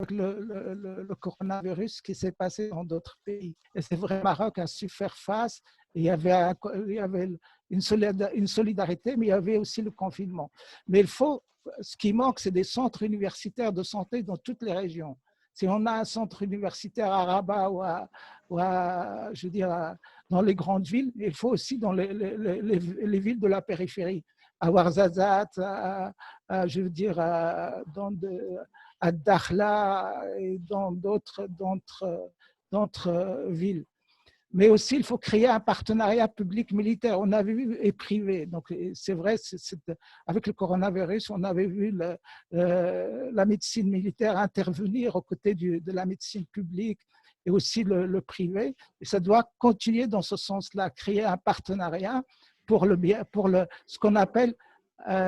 le coronavirus qui s'est passé dans d'autres pays. Et c'est vrai, le Maroc a su faire face. Il y avait une solidarité, mais il y avait aussi le confinement. Mais ce qui manque, c'est des centres universitaires de santé dans toutes les régions. Si on a un centre universitaire à Rabat je veux dire, dans les grandes villes, il faut aussi dans les villes de la périphérie, à Ouarzazate, je veux dire, à Dakhla et dans d'autres villes. Mais aussi, il faut créer un partenariat public-militaire. On avait vu et privé. Donc, c'est vrai, avec le coronavirus, on avait vu la médecine militaire intervenir aux côtés de la médecine publique et aussi le privé. Et ça doit continuer dans ce sens-là, créer un partenariat pour ce qu'on appelle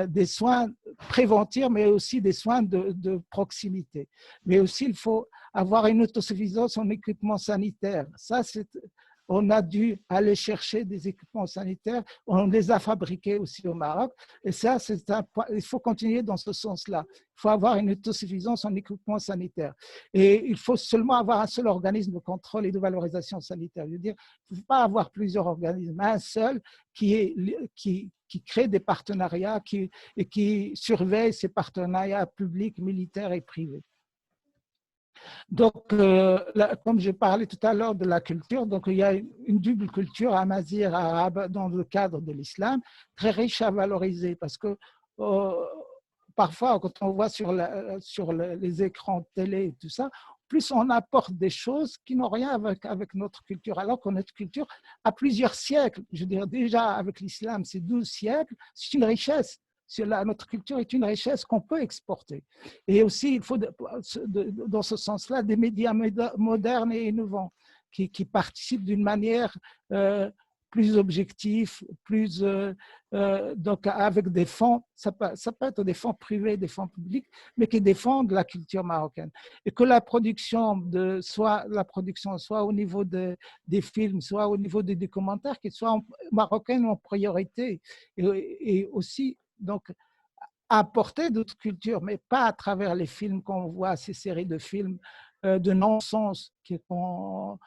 des soins préventifs, mais aussi des soins de proximité. Mais aussi, il faut avoir une autosuffisance en équipement sanitaire. Ça, on a dû aller chercher des équipements sanitaires, on les a fabriqués aussi au Maroc, et ça, il faut continuer dans ce sens-là. Il faut avoir une autosuffisance en équipements sanitaires. Et il faut seulement avoir un seul organisme de contrôle et de valorisation sanitaire. Je veux dire, il ne faut pas avoir plusieurs organismes, un seul qui crée des partenariats et qui surveille ces partenariats publics, militaires et privés. Donc, comme j'ai parlé tout à l'heure de la culture, donc il y a une double culture amazigh arabe dans le cadre de l'islam, très riche à valoriser parce que parfois, quand on voit sur les écrans de télé et tout ça, plus on apporte des choses qui n'ont rien avec notre culture, alors que notre culture a plusieurs siècles. Je veux dire, déjà avec l'islam, c'est 12 siècles, c'est une richesse. Notre culture est une richesse qu'on peut exporter. Et aussi, il faut, dans ce sens-là, des médias modernes et innovants qui participent d'une manière plus objective, donc avec des fonds, ça peut être des fonds privés, des fonds publics, mais qui défendent la culture marocaine. Et que la production soit au niveau des films, soit au niveau des documentaires, qu'ils soient marocaines en priorité. Et aussi, donc, apporter d'autres cultures, mais pas à travers les films qu'on voit, ces séries de films de non-sens qu'on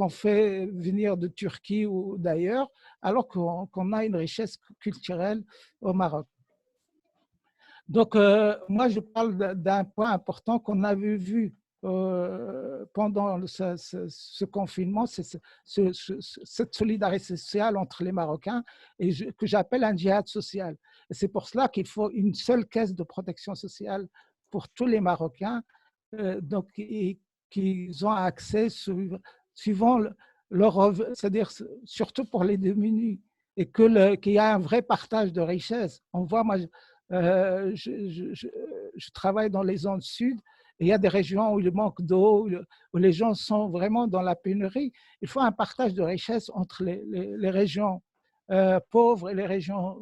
fait venir de Turquie ou d'ailleurs, alors qu'on a une richesse culturelle au Maroc. Donc, moi, je parle d'un point important qu'on avait vu pendant ce confinement, c'est cette solidarité sociale entre les Marocains que j'appelle un djihad social. Et c'est pour cela qu'il faut une seule caisse de protection sociale pour tous les Marocains, donc qu'ils ont accès suivant c'est-à-dire surtout pour les démunis, et qu'il y a un vrai partage de richesses. On voit, moi, je travaille dans les zones sud, et il y a des régions où il manque d'eau, où les gens sont vraiment dans la pénurie. Il faut un partage de richesses entre les régions pauvres et les régions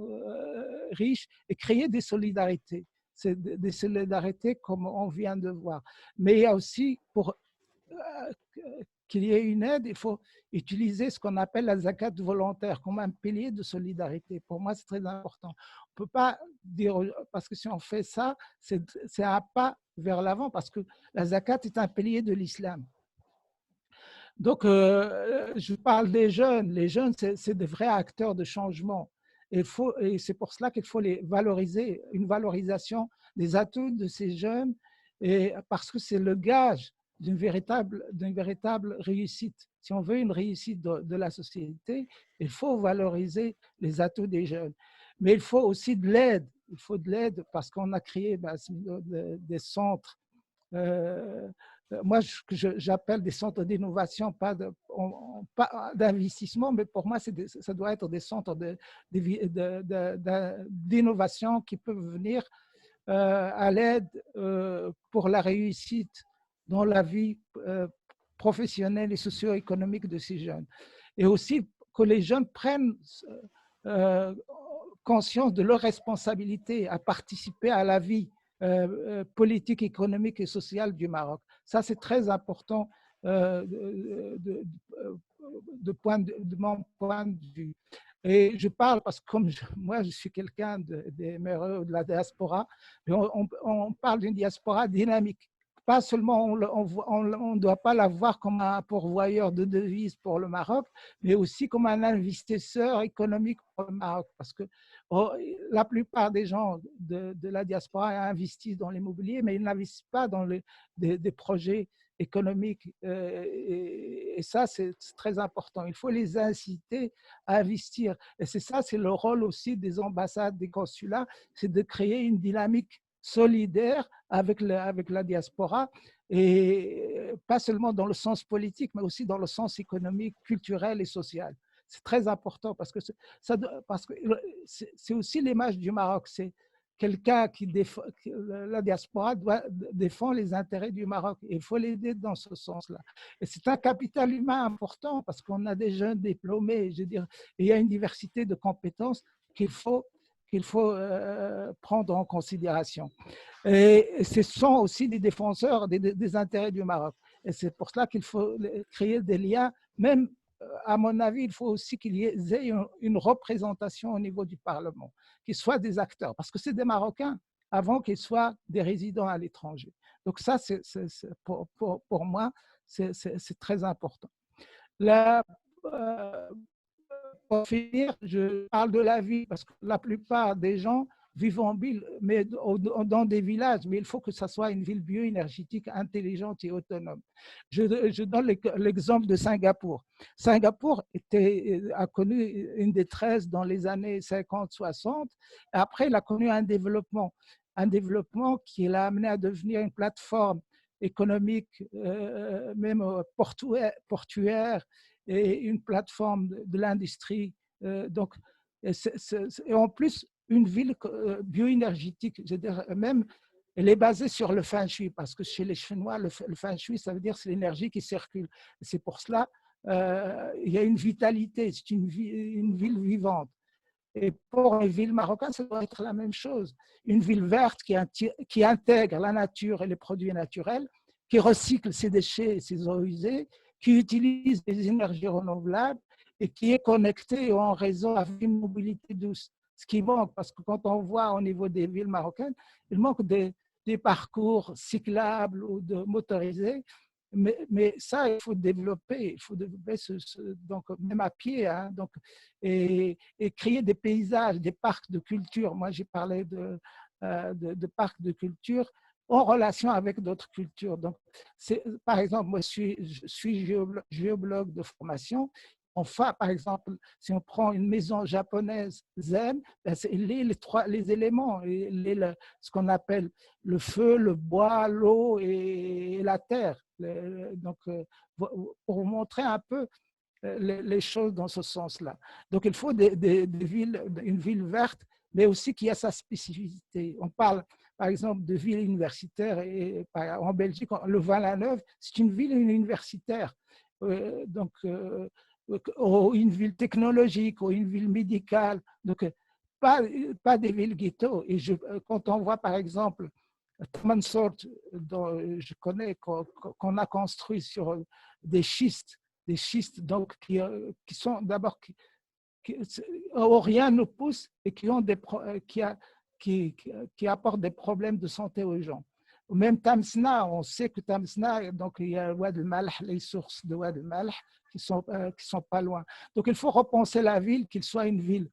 riches et créer des solidarités. C'est des solidarités comme on vient de voir. Mais il y a aussi, pour qu'il y ait une aide, il faut utiliser ce qu'on appelle la zakat volontaire comme un pilier de solidarité. Pour moi, c'est très important. On ne peut pas dire, parce que si on fait ça, c'est un pas vers l'avant, parce que la zakat est un pilier de l'islam. Donc, je parle des jeunes. Les jeunes, c'est des vrais acteurs de changement. Et c'est pour cela qu'il faut les valoriser, une valorisation des atouts de ces jeunes, parce que c'est le gage d'une véritable réussite. Si on veut une réussite de la société, il faut valoriser les atouts des jeunes. Mais il faut aussi de l'aide. Il faut de l'aide parce qu'on a créé des centres. Moi, j'appelle des centres d'innovation, pas d'investissement, mais pour moi, ça doit être des centres d'innovation qui peuvent venir à l'aide pour la réussite dans la vie professionnelle et socio-économique de ces jeunes. Et aussi que les jeunes prennent conscience de leur responsabilité à participer à la vie politique, économique et sociale du Maroc. Ça, c'est très important de mon point de vue. Et je parle parce que comme moi, je suis quelqu'un des MRE de la diaspora, on parle d'une diaspora dynamique. pas seulement, on ne doit pas la voir comme un pourvoyeur de devises pour le Maroc, mais aussi comme un investisseur économique pour le Maroc. Parce que la plupart des gens de la diaspora investissent dans l'immobilier, mais ils n'investissent pas dans des projets économiques. Et ça, c'est très important. Il faut les inciter à investir. Et c'est ça, c'est le rôle aussi des ambassades, des consulats, c'est de créer une dynamique solidaire avec la diaspora, et pas seulement dans le sens politique, mais aussi dans le sens économique, culturel et social. C'est très important parce que c'est aussi l'image du Maroc. C'est quelqu'un qui défend, la diaspora doit défendre les intérêts du Maroc. Et il faut l'aider dans ce sens-là. Et c'est un capital humain important parce qu'on a des jeunes diplômés, je veux dire, et il y a une diversité de compétences qu'il faut prendre en considération. Et ce sont aussi des défenseurs des intérêts du Maroc. Et c'est pour cela qu'il faut créer des liens. Même, à mon avis, il faut aussi qu'il y ait une représentation au niveau du Parlement, qu'ils soient des acteurs, parce que c'est des Marocains avant qu'ils soient des résidents à l'étranger. Donc ça, pour moi, c'est très important. La, euh, pour finir, je parle de la vie parce que la plupart des gens vivent en ville, mais dans des villages, mais il faut que ça soit une ville bioénergétique, intelligente et autonome. Je donne l'exemple de Singapour. Singapour a connu une détresse dans les années 50-60. Après, il a connu un développement qui l'a amené à devenir une plateforme économique, même portuaire, et une plateforme de l'industrie. Donc, et en plus, une ville bioénergétique, je veux dire, même, elle est basée sur le feng shui, parce que chez les Chinois, le feng shui, ça veut dire c'est l'énergie qui circule. C'est pour cela il y a une vitalité, c'est une ville vivante. Et pour les villes marocaines, ça doit être la même chose. Une ville verte qui intègre la nature et les produits naturels, qui recycle ses déchets et ses eaux usées, qui utilise des énergies renouvelables et qui est connectée en réseau avec une mobilité douce. Ce qui manque, parce que quand on voit au niveau des villes marocaines, il manque des parcours cyclables ou de motorisés. Mais ça, il faut développer, donc même à pied, hein, donc, et créer des paysages, des parcs de culture. Moi, j'ai parlé de parcs de culture en relation avec d'autres cultures. Donc, par exemple, moi, je suis géologue de formation. Enfin, par exemple, si on prend une maison japonaise zen, ben les éléments, ce qu'on appelle le feu, le bois, l'eau et la terre. Donc, pour vous montrer un peu les choses dans ce sens-là. Donc, il faut une ville verte, mais aussi qui a sa spécificité. On parle, par exemple, de ville universitaire. Et en Belgique, le Val-la-Neuve, c'est une ville universitaire. Donc, ou une ville technologique, ou une ville médicale. Donc, pas des villes ghetto. Et quand on voit, par exemple, Tamansourt, dont je connais, qu'on a construit sur des schistes, donc qui sont d'abord où rien ne pousse et qui apportent des problèmes de santé aux gens. Même Tamsna, on sait que Tamsna, donc il y a Ouad el-Malh, les sources de Ouad el-Malh qui sont pas loin. Donc il faut repenser la ville, qu'il soit une ville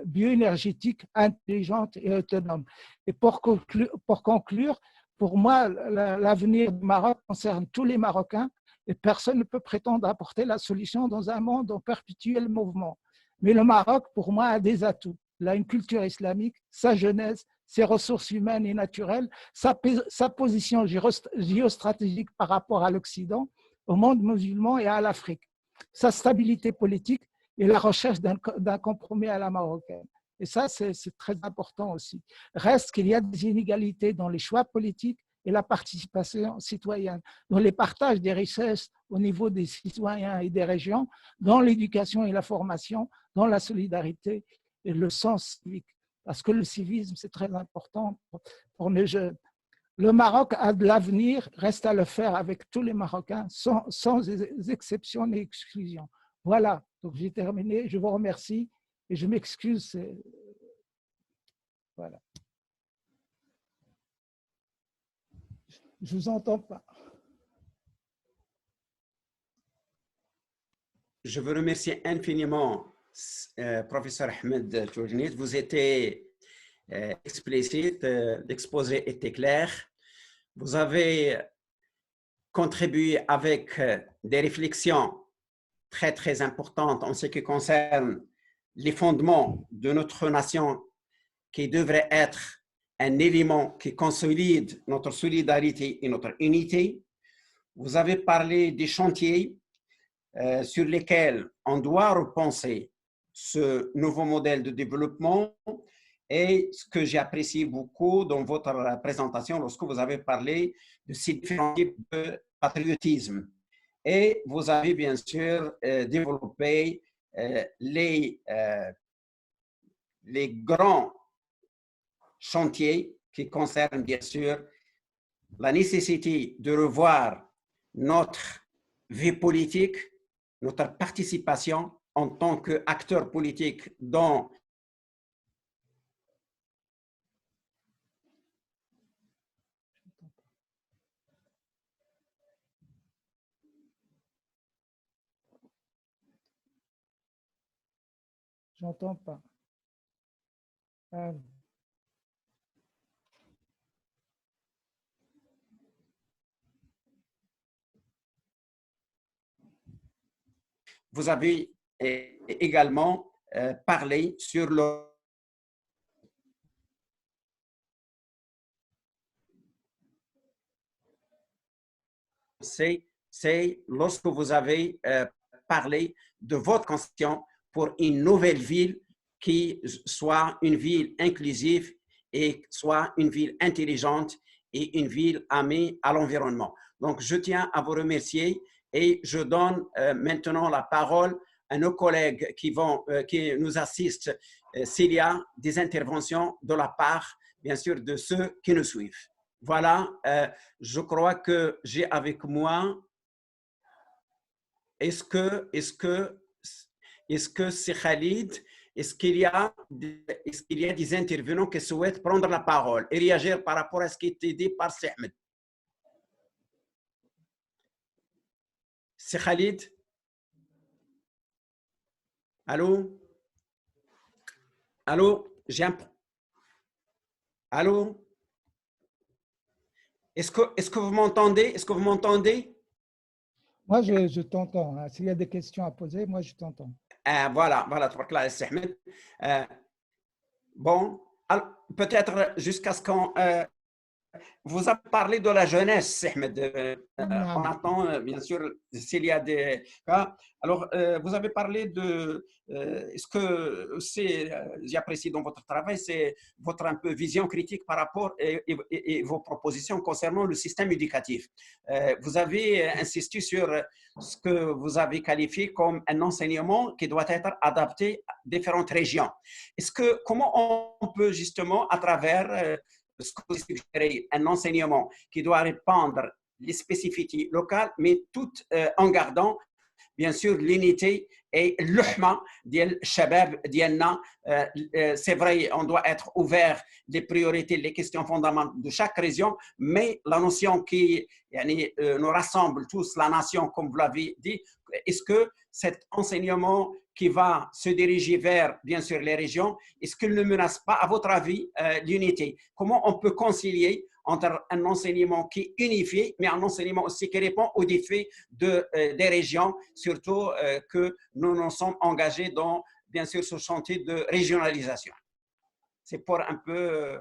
bioénergétique, intelligente et autonome. Et pour conclure, pour moi, l'avenir du Maroc concerne tous les Marocains et personne ne peut prétendre apporter la solution dans un monde en perpétuel mouvement. Mais le Maroc, pour moi, a des atouts. Il a une culture islamique, sa jeunesse, ses ressources humaines et naturelles, sa position géostratégique par rapport à l'Occident, au monde musulman et à l'Afrique, sa stabilité politique et la recherche d'un compromis à la marocaine. Et ça, c'est très important aussi. Reste qu'il y a des inégalités dans les choix politiques et la participation citoyenne, dans les partages des richesses au niveau des citoyens et des régions, dans l'éducation et la formation, dans la solidarité et le sens civique. Parce que le civisme, c'est très important pour les jeunes. Le Maroc a de l'avenir, reste à le faire avec tous les Marocains, sans exception ni exclusion. Voilà, donc j'ai terminé. Je vous remercie et je m'excuse. Voilà. Je ne vous entends pas. Je veux remercier infiniment professeur Ahmed Tourgenit. Vous étiez explicite, l'exposé était clair. Vous avez contribué avec des réflexions très, très importantes en ce qui concerne les fondements de notre nation qui devrait être un élément qui consolide notre solidarité et notre unité. Vous avez parlé des chantiers sur lesquels on doit repenser ce nouveau modèle de développement et ce que j'ai apprécié beaucoup dans votre présentation lorsque vous avez parlé de ces différents types de patriotisme. Et vous avez bien sûr développé les grands chantiers qui concernent bien sûr la nécessité de revoir notre vie politique, notre participation en tant qu'acteur politique dans J'entends pas. Vous avez également parlé sur le c'est lorsque vous avez parlé de votre conscience pour une nouvelle ville qui soit une ville inclusive et soit une ville intelligente et une ville amie à l'environnement. Donc, je tiens à vous remercier et je donne maintenant la parole à nos collègues qui nous assistent s'il y a des interventions de la part, bien sûr, de ceux qui nous suivent. Voilà, je crois que j'ai avec moi, est-ce que c'est Khalid? Est-ce qu'il y a des intervenants qui souhaitent prendre la parole et réagir par rapport à ce qui a été dit par Ahmed? C'est Khalid? Allô? Allô? Allô? Est-ce que vous m'entendez? Est-ce que vous m'entendez? Moi, je t'entends. Hein. S'il y a des questions à poser, moi, je t'entends. Voilà, bon, peut-être jusqu'à ce qu'on vous avez parlé de la jeunesse, Ahmed. On attend, bien sûr, s'il y a des cas. Alors, vous avez parlé de ce que j'apprécie dans votre travail, c'est votre un peu vision critique par rapport et vos propositions concernant le système éducatif. Vous avez insisté sur ce que vous avez qualifié comme un enseignement qui doit être adapté à différentes régions. Comment on peut justement, à travers ce que vous suggérez, un enseignement qui doit répondre les spécificités locales, mais tout en gardant bien sûr l'unité et l'uhma ديال الشباب ديالنا. C'est vrai, on doit être ouvert les priorités, les questions fondamentales de chaque région, mais la notion qui nous rassemble tous, la nation, comme vous l'avez dit, est-ce que cet enseignement qui va se diriger vers, bien sûr, les régions, est-ce qu'il ne menace pas, à votre avis, l'unité? Comment on peut concilier entre un enseignement qui est unifié, mais un enseignement aussi qui répond aux défis des régions, surtout que nous nous sommes engagés dans, bien sûr, ce chantier de régionalisation. C'est pour un peu...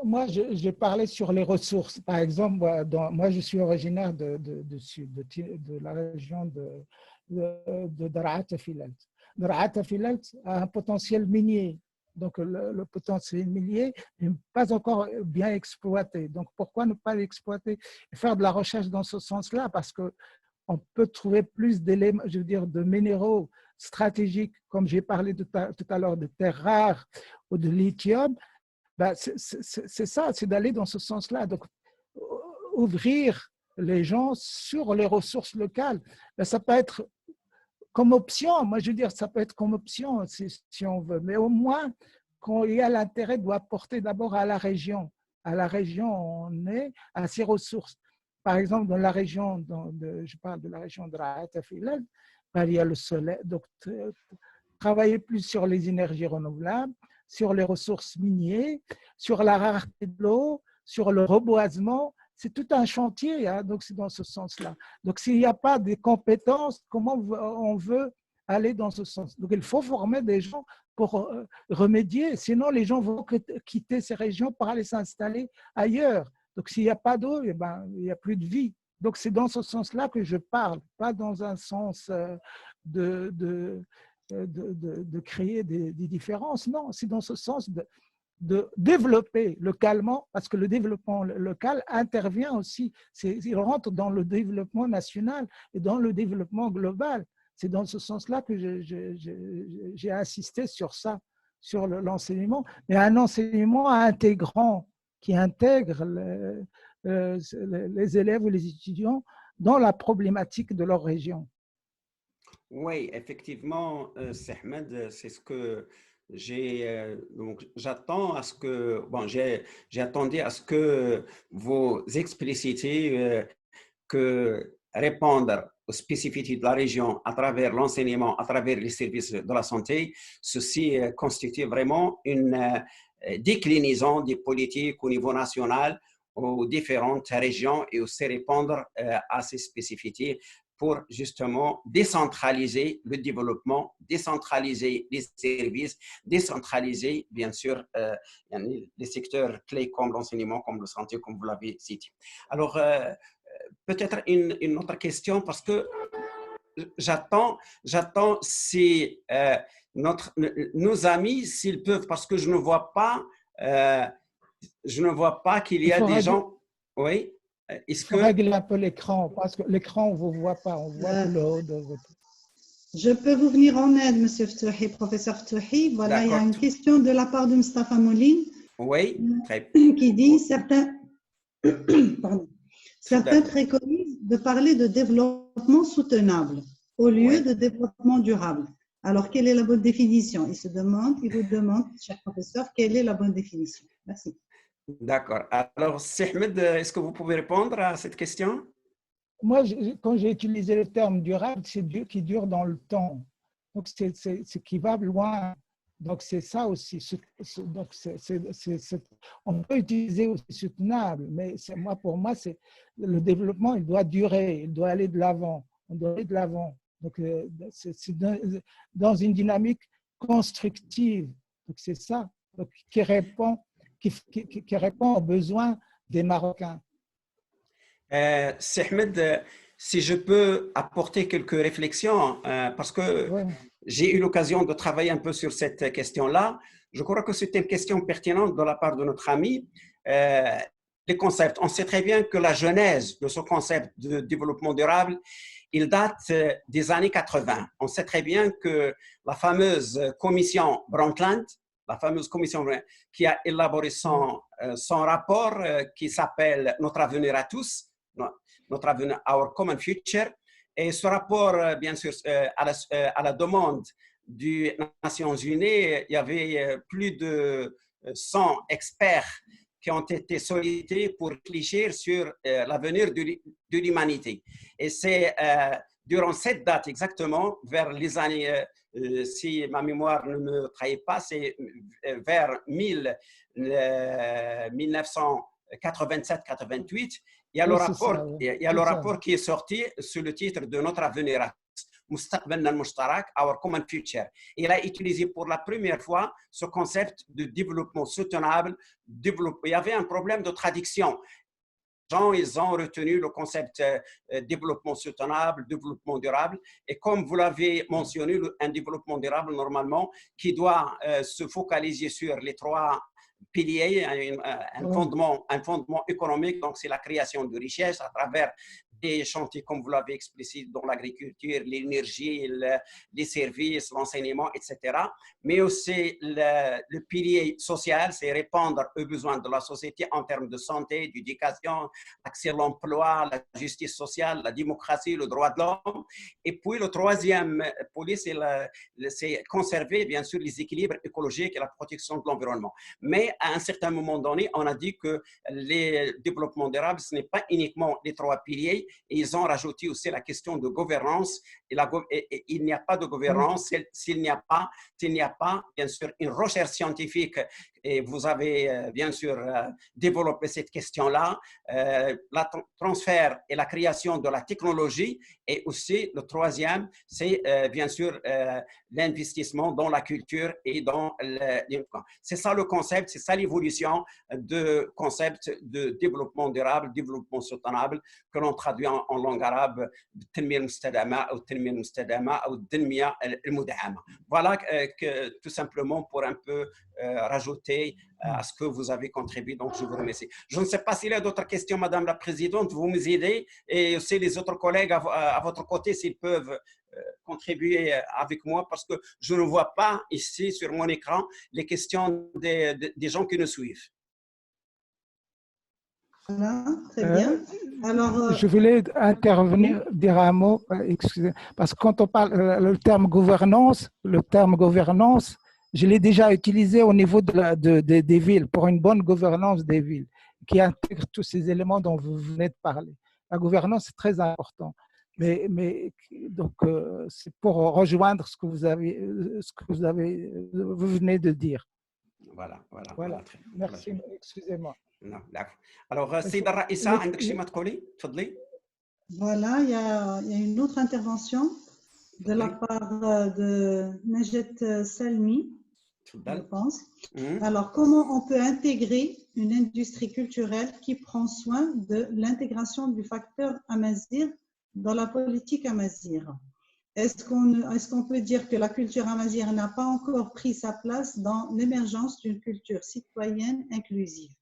Moi, je parlais sur les ressources. Par exemple, moi je suis originaire de la région de Daraa Filalt. Daraa Filalt a un potentiel minier. Donc, le potentiel minier n'est pas encore bien exploité. Donc, pourquoi ne pas l'exploiter et faire de la recherche dans ce sens-là? Parce qu'on peut trouver plus d'éléments, je veux dire, de minéraux stratégiques, comme j'ai parlé tout à l'heure de terres rares ou de lithium. Ben, c'est ça, c'est d'aller dans ce sens-là. Donc, ouvrir les gens sur les ressources locales, ben, ça peut être comme option. Moi, je veux dire, ça peut être comme option si on veut. Mais au moins, quand il y a l'intérêt, doit porter d'abord à la région. à la région où on est, à ses ressources. Par exemple, dans la région, je parle de la région de Raat Filal, il y a le soleil. Donc, travailler plus sur les énergies renouvelables, sur les ressources minières, sur la rareté de l'eau, sur le reboisement. C'est tout un chantier, hein, donc c'est dans ce sens-là. Donc, s'il n'y a pas de compétences, comment on veut aller dans ce sens? Donc, il faut former des gens pour remédier. Sinon, les gens vont quitter ces régions pour aller s'installer ailleurs. Donc, s'il n'y a pas d'eau, eh ben, il n'y a plus de vie. Donc, c'est dans ce sens-là que je parle, pas dans un sens de créer des différences. Non, c'est dans ce sens de développer localement, parce que le développement local intervient aussi, il rentre dans le développement national et dans le développement global. C'est dans ce sens-là que j'ai insisté sur ça, sur l'enseignement, mais un enseignement intégrant, qui intègre les élèves ou les étudiants dans la problématique de leur région. Oui, effectivement, Ahmed, c'est ce que donc j'attends à ce que, bon, j'ai attendu à ce que vous explicitez que répondre aux spécificités de la région à travers l'enseignement, à travers les services de la santé, ceci constitue vraiment une déclinaison des politiques au niveau national aux différentes régions et aussi répondre à ces spécificités pour justement décentraliser le développement, décentraliser les services, décentraliser bien sûr les secteurs clés comme l'enseignement, comme la santé, comme vous l'avez cité. Alors, peut-être une autre question parce que j'attends si nos amis, s'ils peuvent, parce que je ne vois pas qu'il y a des gens. Oui. Il faut régler un peu l'écran, parce que l'écran, on ne vous voit pas, on voit que le haut de votre... Je peux vous venir en aide, Monsieur Ftouhi, professeur Ftouhi. Voilà, il y a une question de la part de Mustafa Mouline. Oui, très qui dit certains préconisent de parler de développement soutenable au lieu de développement durable. Alors, quelle est la bonne définition? Il vous demande, cher professeur, quelle est la bonne définition? Merci. D'accord. Alors, Ahmed, est-ce que vous pouvez répondre à cette question? Moi, quand j'ai utilisé le terme durable, c'est qui dure dans le temps. Donc, c'est qui va loin. Donc, c'est ça aussi. Donc, on peut utiliser aussi soutenable, mais pour moi, le développement, il doit durer, il doit aller de l'avant. On doit aller de l'avant. Donc, c'est dans une dynamique constructive. Donc, c'est ça, donc, qui répond aux besoins des Marocains. Ahmed, si je peux apporter quelques réflexions, parce que j'ai eu l'occasion de travailler un peu sur cette question-là. Je crois que c'est une question pertinente de la part de notre ami. Les concepts, on sait très bien que la genèse de ce concept de développement durable, il date des années 80. On sait très bien que la fameuse commission Brundtland, qui a élaboré son rapport qui s'appelle « Notre avenir à tous », notre avenir, Our Common Future. Et ce rapport, bien sûr, à la demande des Nations Unies, il y avait plus de 100 experts qui ont été sollicités pour réfléchir sur l'avenir de l'humanité. Et c'est durant cette date exactement, vers les années, si ma mémoire ne me trahit pas, c'est vers 1987-88, il y a le rapport qui est sorti sous le titre de Notre avenir, Mustaqbalna al-Mushtarak, Our Common Future. Il a utilisé pour la première fois ce concept de développement soutenable. Il y avait un problème de traduction. Ils ont retenu le concept développement soutenable, développement durable. Et comme vous l'avez mentionné, un développement durable, normalement, qui doit se focaliser sur les trois piliers, un fondement économique, donc c'est la création de richesses à travers des chantiers, comme vous l'avez explicité, dans l'agriculture, l'énergie, les services, l'enseignement, etc. Mais aussi le pilier social, c'est répondre aux besoins de la société en termes de santé, d'éducation, accès à l'emploi, la justice sociale, la démocratie, le droit de l'homme. Et puis le troisième pilier, c'est conserver bien sûr les équilibres écologiques et la protection de l'environnement. Mais à un certain moment donné, on a dit que les développements durables, ce n'est pas uniquement les trois piliers, et ils ont rajouté aussi la question de gouvernance. Et il n'y a pas de gouvernance s'il n'y a pas, bien sûr, une recherche scientifique. Et vous avez bien sûr développé cette question-là, le transfert et la création de la technologie. Et aussi, le troisième, c'est bien sûr l'investissement dans la culture et dans c'est ça le concept, c'est ça l'évolution de concept de développement durable, développement soutenable, que l'on traduit en langue arabe, voilà tout simplement pour un peu rajouter à ce que vous avez contribué. Donc, je vous remercie. Je ne sais pas s'il y a d'autres questions, Madame la Présidente, vous nous aidez, et aussi les autres collègues à votre côté, s'ils peuvent contribuer avec moi, parce que je ne vois pas ici sur mon écran les questions des gens qui nous suivent. Voilà, très bien. Alors, je voulais intervenir, dire un mot, excusez, parce que quand on parle le terme gouvernance, je l'ai déjà utilisé au niveau des villes, pour une bonne gouvernance des villes, qui intègre tous ces éléments dont vous venez de parler. La gouvernance est très important. Mais donc, c'est pour rejoindre ce que vous venez de dire. Voilà. Merci, excusez-moi. Non, alors, Seyda Raïssa, عندك شيء ما تقولي؟ تفضلي. Voilà, il y a une autre intervention de la part de Najet Salmi, je pense. Alors, comment on peut intégrer une industrie culturelle qui prend soin de l'intégration du facteur amazigh dans la politique amazigh? Est-ce qu'on peut dire que la culture amazigh n'a pas encore pris sa place dans l'émergence d'une culture citoyenne inclusive?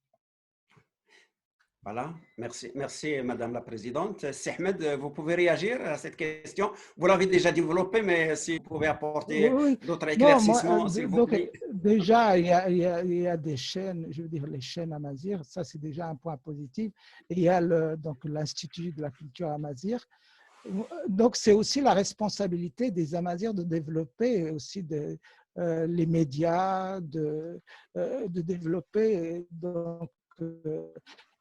Voilà, merci Madame la Présidente. Ahmed, vous pouvez réagir à cette question. Vous l'avez déjà développée, mais si vous pouvez apporter d'autres éclaircissements, s'il vous plaît. Déjà, il y a des chaînes, je veux dire les chaînes amazigh, ça c'est déjà un point positif. Et il y a l'Institut de la culture amazigh. Donc, c'est aussi la responsabilité des Amazirs de développer aussi les médias, de développer. Donc,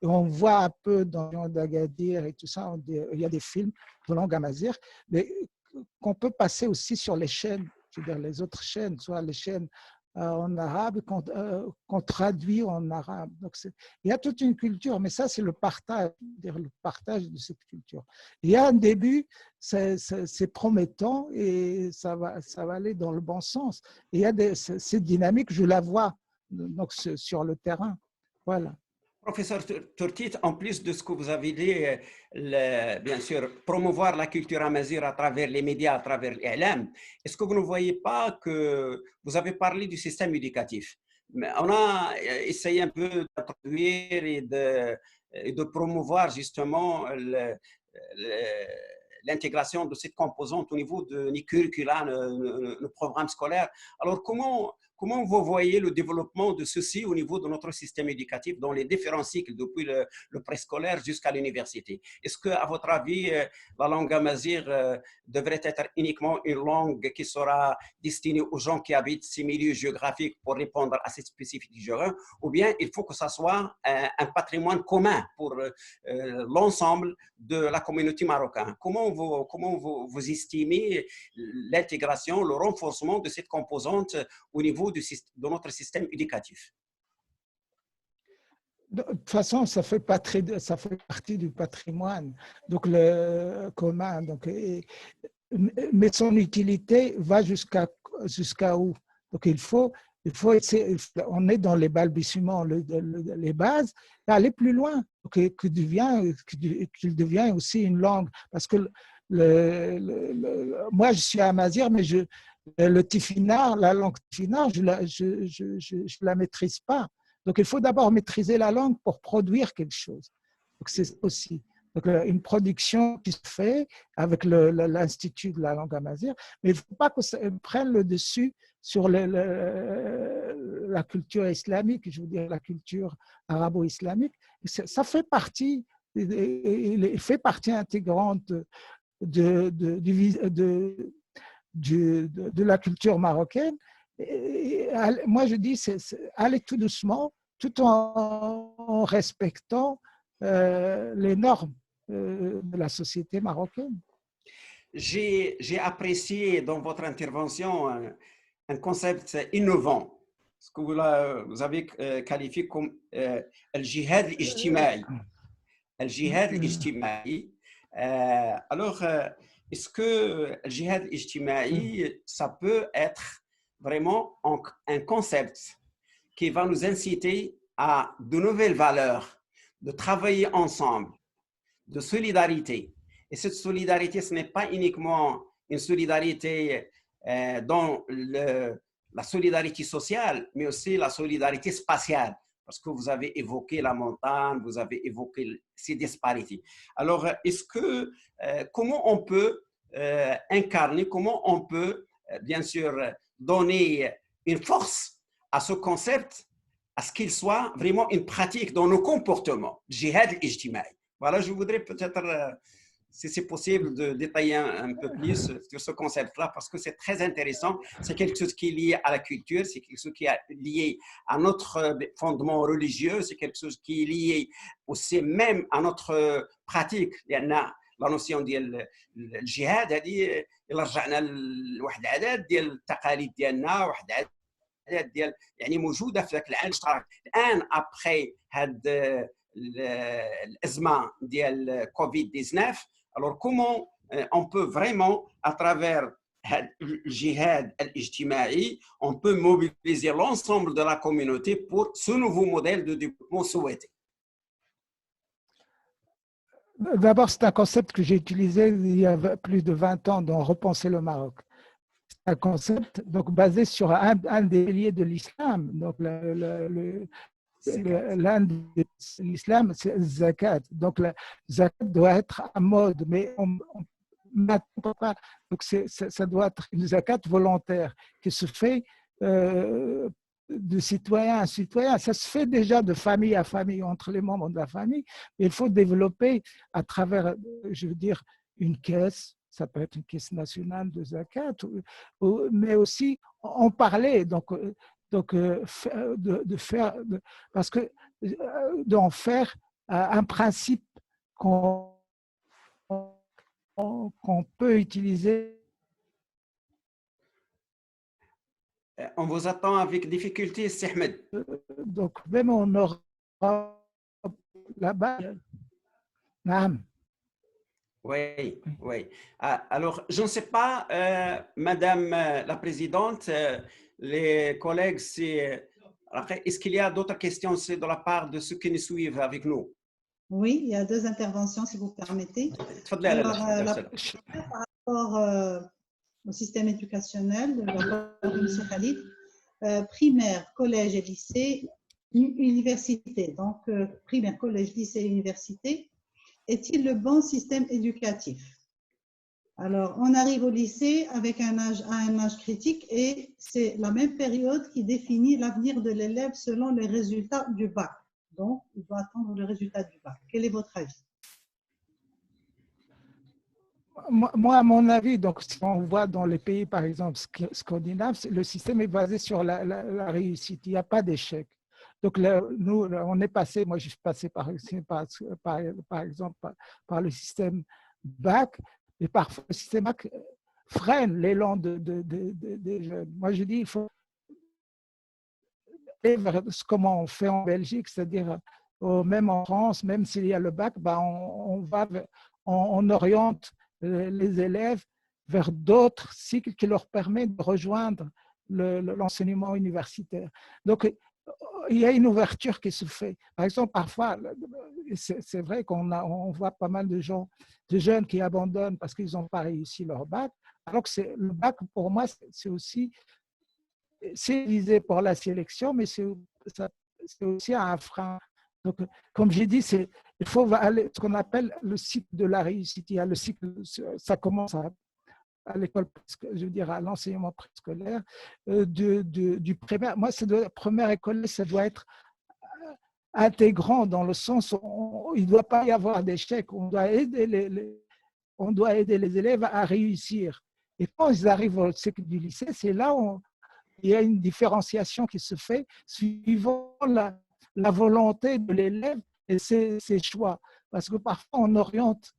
on voit un peu dans d'Agadir et tout ça, il y a des films de langue amazigh, mais qu'on peut passer aussi sur les chaînes, je veux dire les autres chaînes, soit les chaînes en arabe qu'on traduit en arabe. Donc, il y a toute une culture, mais ça, c'est le partage de cette culture. Il y a un début, c'est promettant et ça va aller dans le bon sens. Et il y a cette dynamique, je la vois donc, sur le terrain. Voilà. Professeur Turtit, en plus de ce que vous avez dit, bien sûr, promouvoir la culture amazigh à travers les médias, à travers l'ILM, est-ce que vous ne voyez pas que vous avez parlé du système éducatif? On a essayé un peu d'introduire et de promouvoir justement l'intégration de cette composante au niveau de nos curricula, nos programmes scolaires. Alors, comment vous voyez le développement de ceci au niveau de notre système éducatif dans les différents cycles, depuis le préscolaire jusqu'à l'université? Est-ce qu'à votre avis, la langue amazigh devrait être uniquement une langue qui sera destinée aux gens qui habitent ces milieux géographiques pour répondre à cette spécificité géographique, ou bien il faut que ça soit un patrimoine commun pour l'ensemble de la communauté marocaine? Comment vous estimez l'intégration, le renforcement de cette composante au niveau de notre système éducatif? De toute façon, ça fait partie du patrimoine, donc le commun. Donc, mais son utilité va jusqu'à où? Donc il faut essayer, on est dans les balbutiements, les bases, et aller plus loin, qu'il devienne aussi une langue. Parce que moi, je suis amazigh, mais le tifinagh, la langue tifinagh, je la maîtrise pas. Donc, il faut d'abord maîtriser la langue pour produire quelque chose. Donc, c'est aussi. Donc, une production qui se fait avec l'Institut de la langue amazigh, mais il ne faut pas que ça prenne le dessus sur la culture islamique, je veux dire la culture arabo-islamique. Ça fait partie, il fait partie intégrante de la culture marocaine. Et moi, je dis, aller tout doucement, tout en respectant les normes de la société marocaine. J'ai apprécié dans votre intervention un concept innovant, ce que vous avez qualifié comme le jihad al-ijtima'i. Le jihad al-ijtima'i. Alors, est-ce que le jihad al-ijtima'i, ça peut être vraiment un concept qui va nous inciter à de nouvelles valeurs, de travailler ensemble, de solidarité. Et cette solidarité, ce n'est pas uniquement une solidarité dans la solidarité sociale, mais aussi la solidarité spatiale, parce que vous avez évoqué la montagne, vous avez évoqué ces disparités. Alors, comment on peut incarner, comment on peut, bien sûr, donner une force à ce concept, à ce qu'il soit vraiment une pratique dans nos comportements, jihad al-ijtima'i. Voilà, je voudrais peut-être, si c'est possible, de détailler un peu plus sur ce concept-là, parce que c'est très intéressant. C'est quelque chose qui est lié à la culture, c'est quelque chose qui est lié à notre fondement religieux, c'est quelque chose qui est lié aussi même à notre pratique. La notion ديال الجهاد هذه الا رجعنا لواحد العدد ديال التقاليد ديالنا واحد العدد ديال يعني موجوده في ذاك العالم المشترك الان ابخي هاد الازمه ديال كوفيد 19. Alors comment on peut vraiment à travers le jihad al-ijtima'i, on peut mobiliser l'ensemble de la communauté pour ce nouveau modèle de développement souhaité? D'abord, c'est un concept que j'ai utilisé il y a plus de 20 ans dans Repenser le Maroc. C'est un concept donc, basé sur un des piliers de l'islam. Donc, l'un de l'islam, c'est le zakat. Donc, le zakat doit être à mode, mais on n'attend pas. Donc, ça doit être une zakat volontaire qui se fait de citoyen à citoyen. Ça se fait déjà de famille à famille, entre les membres de la famille. Mais il faut développer à travers, je veux dire, une caisse. Ça peut être une caisse nationale de zakat, mais aussi en parler. Donc parce que d'en faire un principe qu'on peut utiliser. On vous attend avec difficulté, Ahmed. Donc même en Europe, là-bas, oui, oui. Alors, je ne sais pas, Madame la Présidente, les collègues, est-ce qu'il y a d'autres questions de la part de ceux qui nous suivent avec nous? Oui, il y a deux interventions, si vous permettez. Alors, par rapport au système éducationnel, de la part de M. Khalid, primaire, collège et lycée, université. Donc, primaire, collège, lycée et université. Est-il le bon système éducatif? Alors, on arrive au lycée avec un âge critique et c'est la même période qui définit l'avenir de l'élève selon les résultats du bac. Donc, il doit attendre le résultat du bac. Quel est votre avis? Moi, à mon avis, donc, si on voit dans les pays, par exemple, scandinaves, le système est basé sur la réussite. Il n'y a pas d'échec. Donc, nous, on est passé, moi, je suis passé par exemple par le système bac, et parfois le système bac freine l'élan des jeunes. Moi, je dis, il faut aller vers comment on fait en Belgique, c'est-à-dire même en France, même s'il y a le bac, ben, on oriente les élèves vers d'autres cycles qui leur permettent de rejoindre l'enseignement universitaire. Donc, il y a une ouverture qui se fait. Par exemple, parfois, c'est vrai qu'on voit pas mal de jeunes qui abandonnent parce qu'ils n'ont pas réussi leur bac, alors que le bac, pour moi, c'est aussi visé pour la sélection, mais c'est aussi un frein. Donc, comme j'ai dit, Il faut aller ce qu'on appelle le cycle de la réussite. Il y a le cycle, ça commence à l'école, je veux dire à l'enseignement préscolaire, du primaire. Moi, la première école, ça doit être intégrant dans le sens où il ne doit pas y avoir d'échec. On doit aider les élèves à réussir. Et quand ils arrivent au cycle du lycée, c'est là où il y a une différenciation qui se fait suivant la volonté de l'élève et ses choix. Parce que parfois, on oriente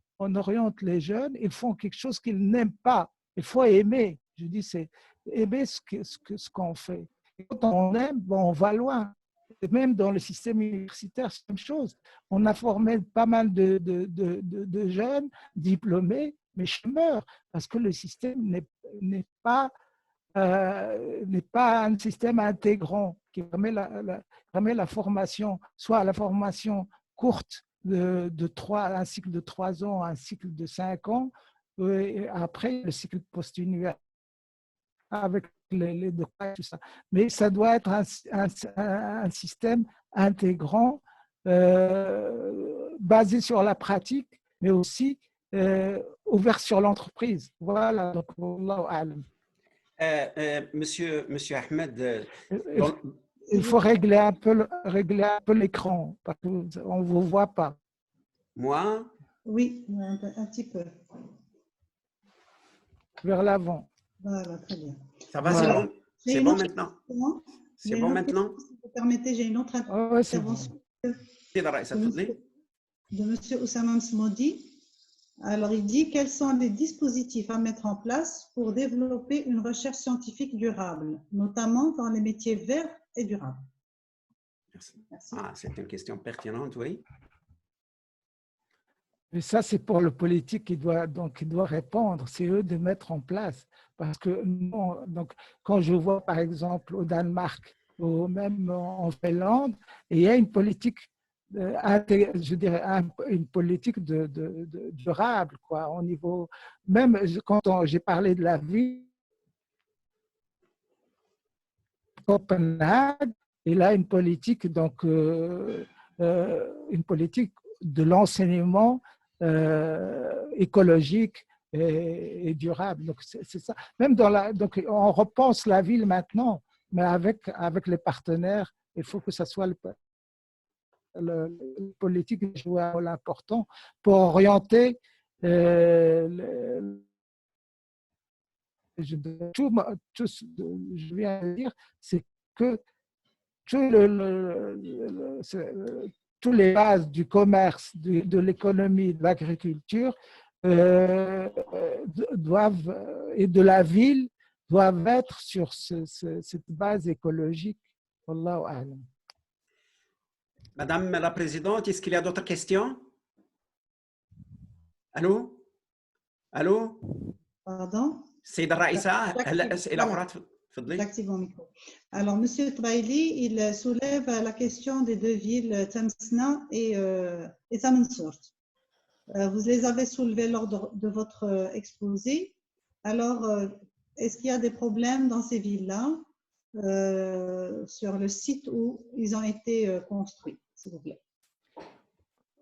les jeunes, ils font quelque chose qu'ils n'aiment pas. Il faut aimer. Je dis, c'est aimer ce qu'on fait. Et quand on aime, bon, on va loin. Et même dans le système universitaire, c'est la même chose. On a formé pas mal de jeunes diplômés, mais chômeurs, parce que le système n'est pas un système intégrant qui permet la formation, soit la formation courte un cycle de 3 ans, un cycle de 5 ans, et après le cycle post-universitaire avec les doctorats, tout ça. Mais ça doit être un système intégrant, basé sur la pratique, mais aussi ouvert sur l'entreprise. Voilà, donc, Wallahu a'lam. Monsieur Ahmed, Il faut régler un peu l'écran, parce qu'on ne vous voit pas. moi, Oui, un petit peu. Vers l'avant. Voilà, très bien. ça va, Voilà. c'est bon maintenant. C'est bon maintenant. Si vous permettez, j'ai une autre Ouais, c'est bon. intervention de de M. Oussama Msmoudi. Alors, il dit quels sont les dispositifs à mettre en place pour développer une recherche scientifique durable, notamment dans les métiers verts et durables. Merci. Ah, c'est une question pertinente, oui. Mais ça, c'est pour le politique qui doit répondre. C'est eux de mettre en place. Parce que donc, quand je vois, par exemple, au Danemark ou même en Finlande, il y a une politique, je dirais, une politique durable, quoi, au niveau. Même quand j'ai parlé de la ville, Copenhague, il a une politique, donc, une politique de l'enseignement écologique et durable. Donc, c'est ça. Même donc, on repense la ville maintenant, mais avec les partenaires, il faut que ça soit le politique joue un rôle important pour orienter tout ce que je viens de dire, c'est que tous les bases du commerce, de l'économie, de l'agriculture et de la ville doivent être sur cette base écologique. Wallahu a'lam. Madame la Présidente, est-ce qu'il y a d'autres questions? Allô? Allô? Pardon? C'est Raïssa, J'active mon micro. Alors, M. Traili, il soulève la question des deux villes, Tamsna et Tamansourt. Vous les avez soulevées lors de votre exposé. Alors, est-ce qu'il y a des problèmes dans ces villes-là sur le site où ils ont été construits, s'il vous plaît?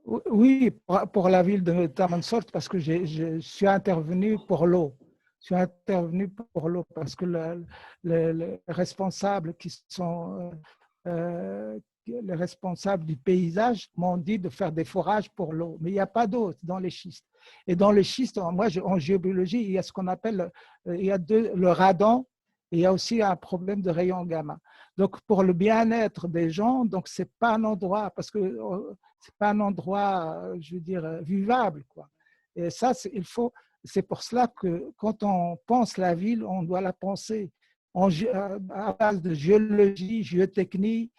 Oui, pour la ville de Tamansourt, parce que je suis intervenu pour l'eau. Je suis intervenu pour l'eau parce que les responsables qui sont les responsables du paysage m'ont dit de faire des forages pour l'eau. Mais il n'y a pas d'eau dans les schistes. Et dans les schistes, moi, en géobiologie, il y a ce qu'on appelle le radon et il y a aussi un problème de rayon gamma. Donc, pour le bien-être des gens, donc c'est pas un endroit, parce que c'est pas un endroit, je veux dire, vivable, quoi. Et ça, c'est pour cela que quand on pense la ville, on doit la penser à base de géologie, géotechnie,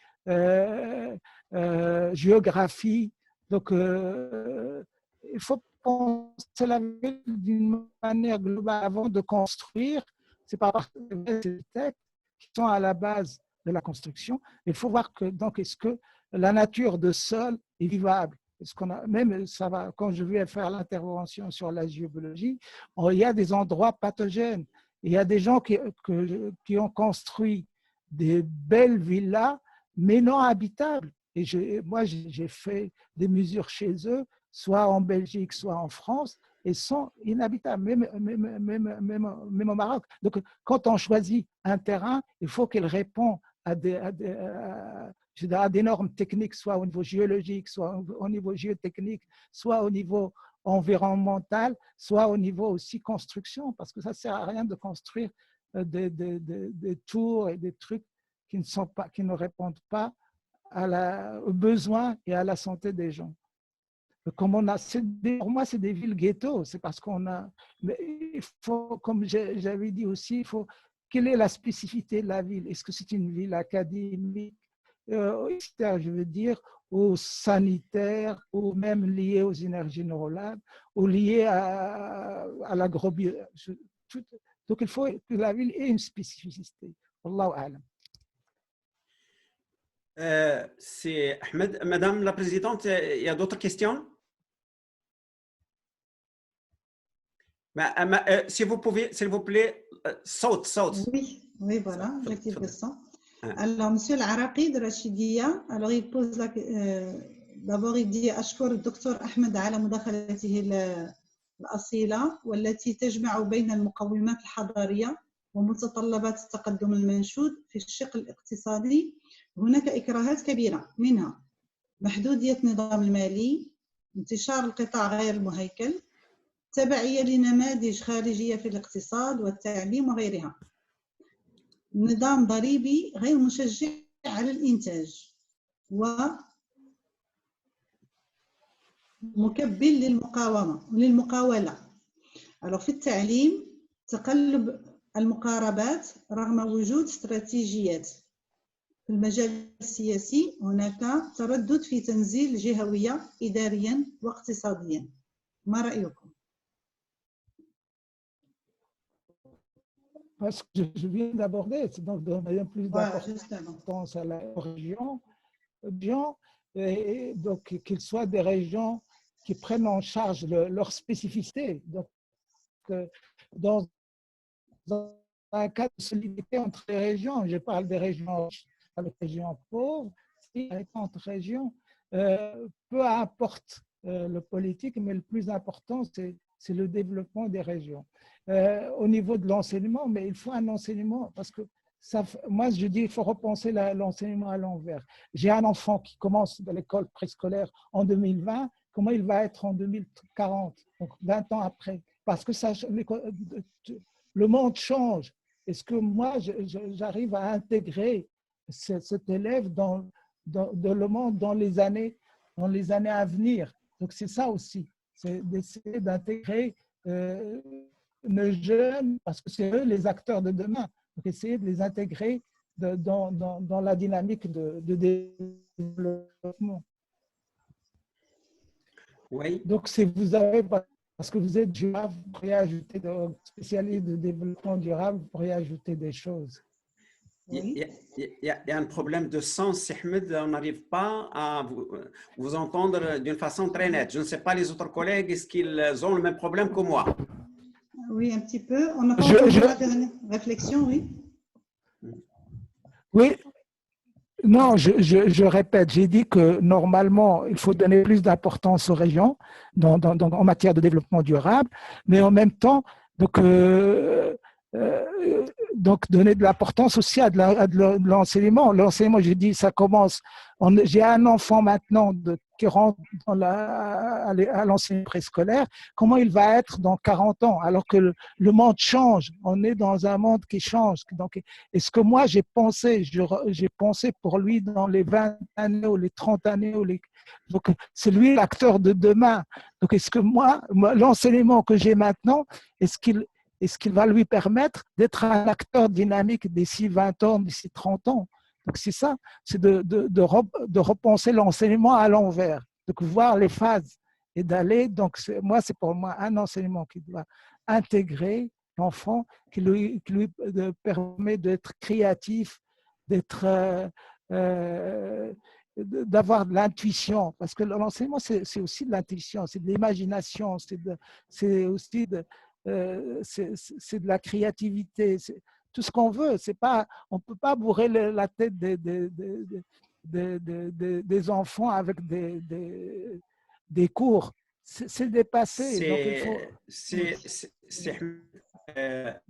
géographie. Donc, il faut penser la ville d'une manière globale avant de construire. C'est pas parce que les architectes qui sont à la base de la construction. Il faut voir que donc est-ce que la nature de sol est vivable. Même ça va, quand je vais faire l'intervention sur la géobiologie, il y a des endroits pathogènes. Il y a des gens qui ont construit des belles villas, mais non habitables. Et moi, j'ai fait des mesures chez eux, soit en Belgique, soit en France, et sont inhabitables, même au Maroc. Donc, quand on choisit un terrain, il faut qu'il réponde à des normes techniques, soit au niveau géologique, soit au niveau géotechnique, soit au niveau environnemental, soit au niveau aussi construction, parce que ça ne sert à rien de construire des tours et des trucs qui ne répondent pas aux besoins et à la santé des gens. Comme on a, pour moi, c'est des villes ghettos. C'est parce qu'on a. Mais il faut, comme j'avais dit aussi, il faut. Quelle est la spécificité de la ville? Est-ce que c'est une ville académique, je veux dire, ou sanitaire, ou même liée aux énergies renouvelables, ou liée à l'agrobiologie? Donc, il faut que la ville ait une spécificité. Wallahu a'lam. C'est Ahmed. Madame la Présidente, il y a d'autres questions? Si vous pouvez, s'il vous plaît, saute. Oui, voilà, j'active le son. Alors, Monsieur العراقي الرشيدية, alors il pose d'abord il dit أشكر الدكتور أحمد على مداخلته الأصيلة والتي تجمع بين المقومات الحضارية ومتطلبات التقدم المنشود في الشق الاقتصادي. هناك إكراهات كبيرة، منها محدودية النظام المالي، انتشار القطاع غير المهيكل، تبعية لنماذج خارجية في الاقتصاد والتعليم وغيرها، نظام ضريبي غير مشجع على الإنتاج ومكبل للمقاولة. Alors في التعليم تقلب المقاربات رغم وجود استراتيجيات. في المجال السياسي هناك تردد في تنزيل الجهوية إداريا واقتصاديا. ما رأيكم؟ Parce que je viens d'aborder, c'est donc donner plus d'importance à la région, et donc qu'ils soient des régions qui prennent en charge leur spécificité. Donc, dans un cas de solidarité entre les régions, je parle des régions avec les régions pauvres, entre régions, peu importe le politique, mais le plus important, c'est le développement des régions. Au niveau de l'enseignement, mais il faut un enseignement parce que moi, je dis qu'il faut repenser l'enseignement à l'envers. J'ai un enfant qui commence dans l'école préscolaire en 2020, comment il va être en 2040, donc 20 ans après, parce que le monde change. Est-ce que moi, j'arrive à intégrer cet élève dans le monde dans les années à venir? Donc, c'est ça aussi, c'est d'essayer d'intégrer nos jeunes, parce que c'est eux les acteurs de demain. Donc, essayer de les intégrer dans la dynamique de développement. Oui. Donc, si vous avez, parce que vous êtes durable, vous pourriez ajouter, spécialiste de développement durable, vous pourriez ajouter des choses. Il y a un problème de sens, Ahmed. On n'arrive pas à vous entendre d'une façon très nette. Je ne sais pas les autres collègues, est-ce qu'ils ont le même problème que moi? Oui, un petit peu. On n'a pas entendu la dernière réflexion, oui. Oui. Non, je répète, j'ai dit que normalement, il faut donner plus d'importance aux régions en matière de développement durable, mais en même temps, donc donner de l'importance aussi à de l'enseignement. L'enseignement, j'ai dit, ça commence. J'ai un enfant maintenant qui rentre à l'enseignement préscolaire. Comment il va être dans 40 ans? Alors que le monde change. On est dans un monde qui change. Donc, est-ce que moi, j'ai pensé pour lui dans les 20 années ou les 30 années donc, c'est lui l'acteur de demain. Donc, est-ce que moi l'enseignement que j'ai maintenant, est-ce qu'il va lui permettre d'être un acteur dynamique d'ici 20 ans, d'ici 30 ans? Donc, c'est ça, c'est de repenser l'enseignement à l'envers, de voir les phases et d'aller. Donc, c'est pour moi un enseignement qui doit intégrer l'enfant, qui lui permet d'être créatif, d'avoir de l'intuition, parce que l'enseignement, c'est aussi de l'intuition, c'est de l'imagination, c'est aussi c'est de la créativité, c'est tout ce qu'on veut. On ne peut pas bourrer la tête des enfants avec des cours. C'est dépassé. Donc, il faut… C'est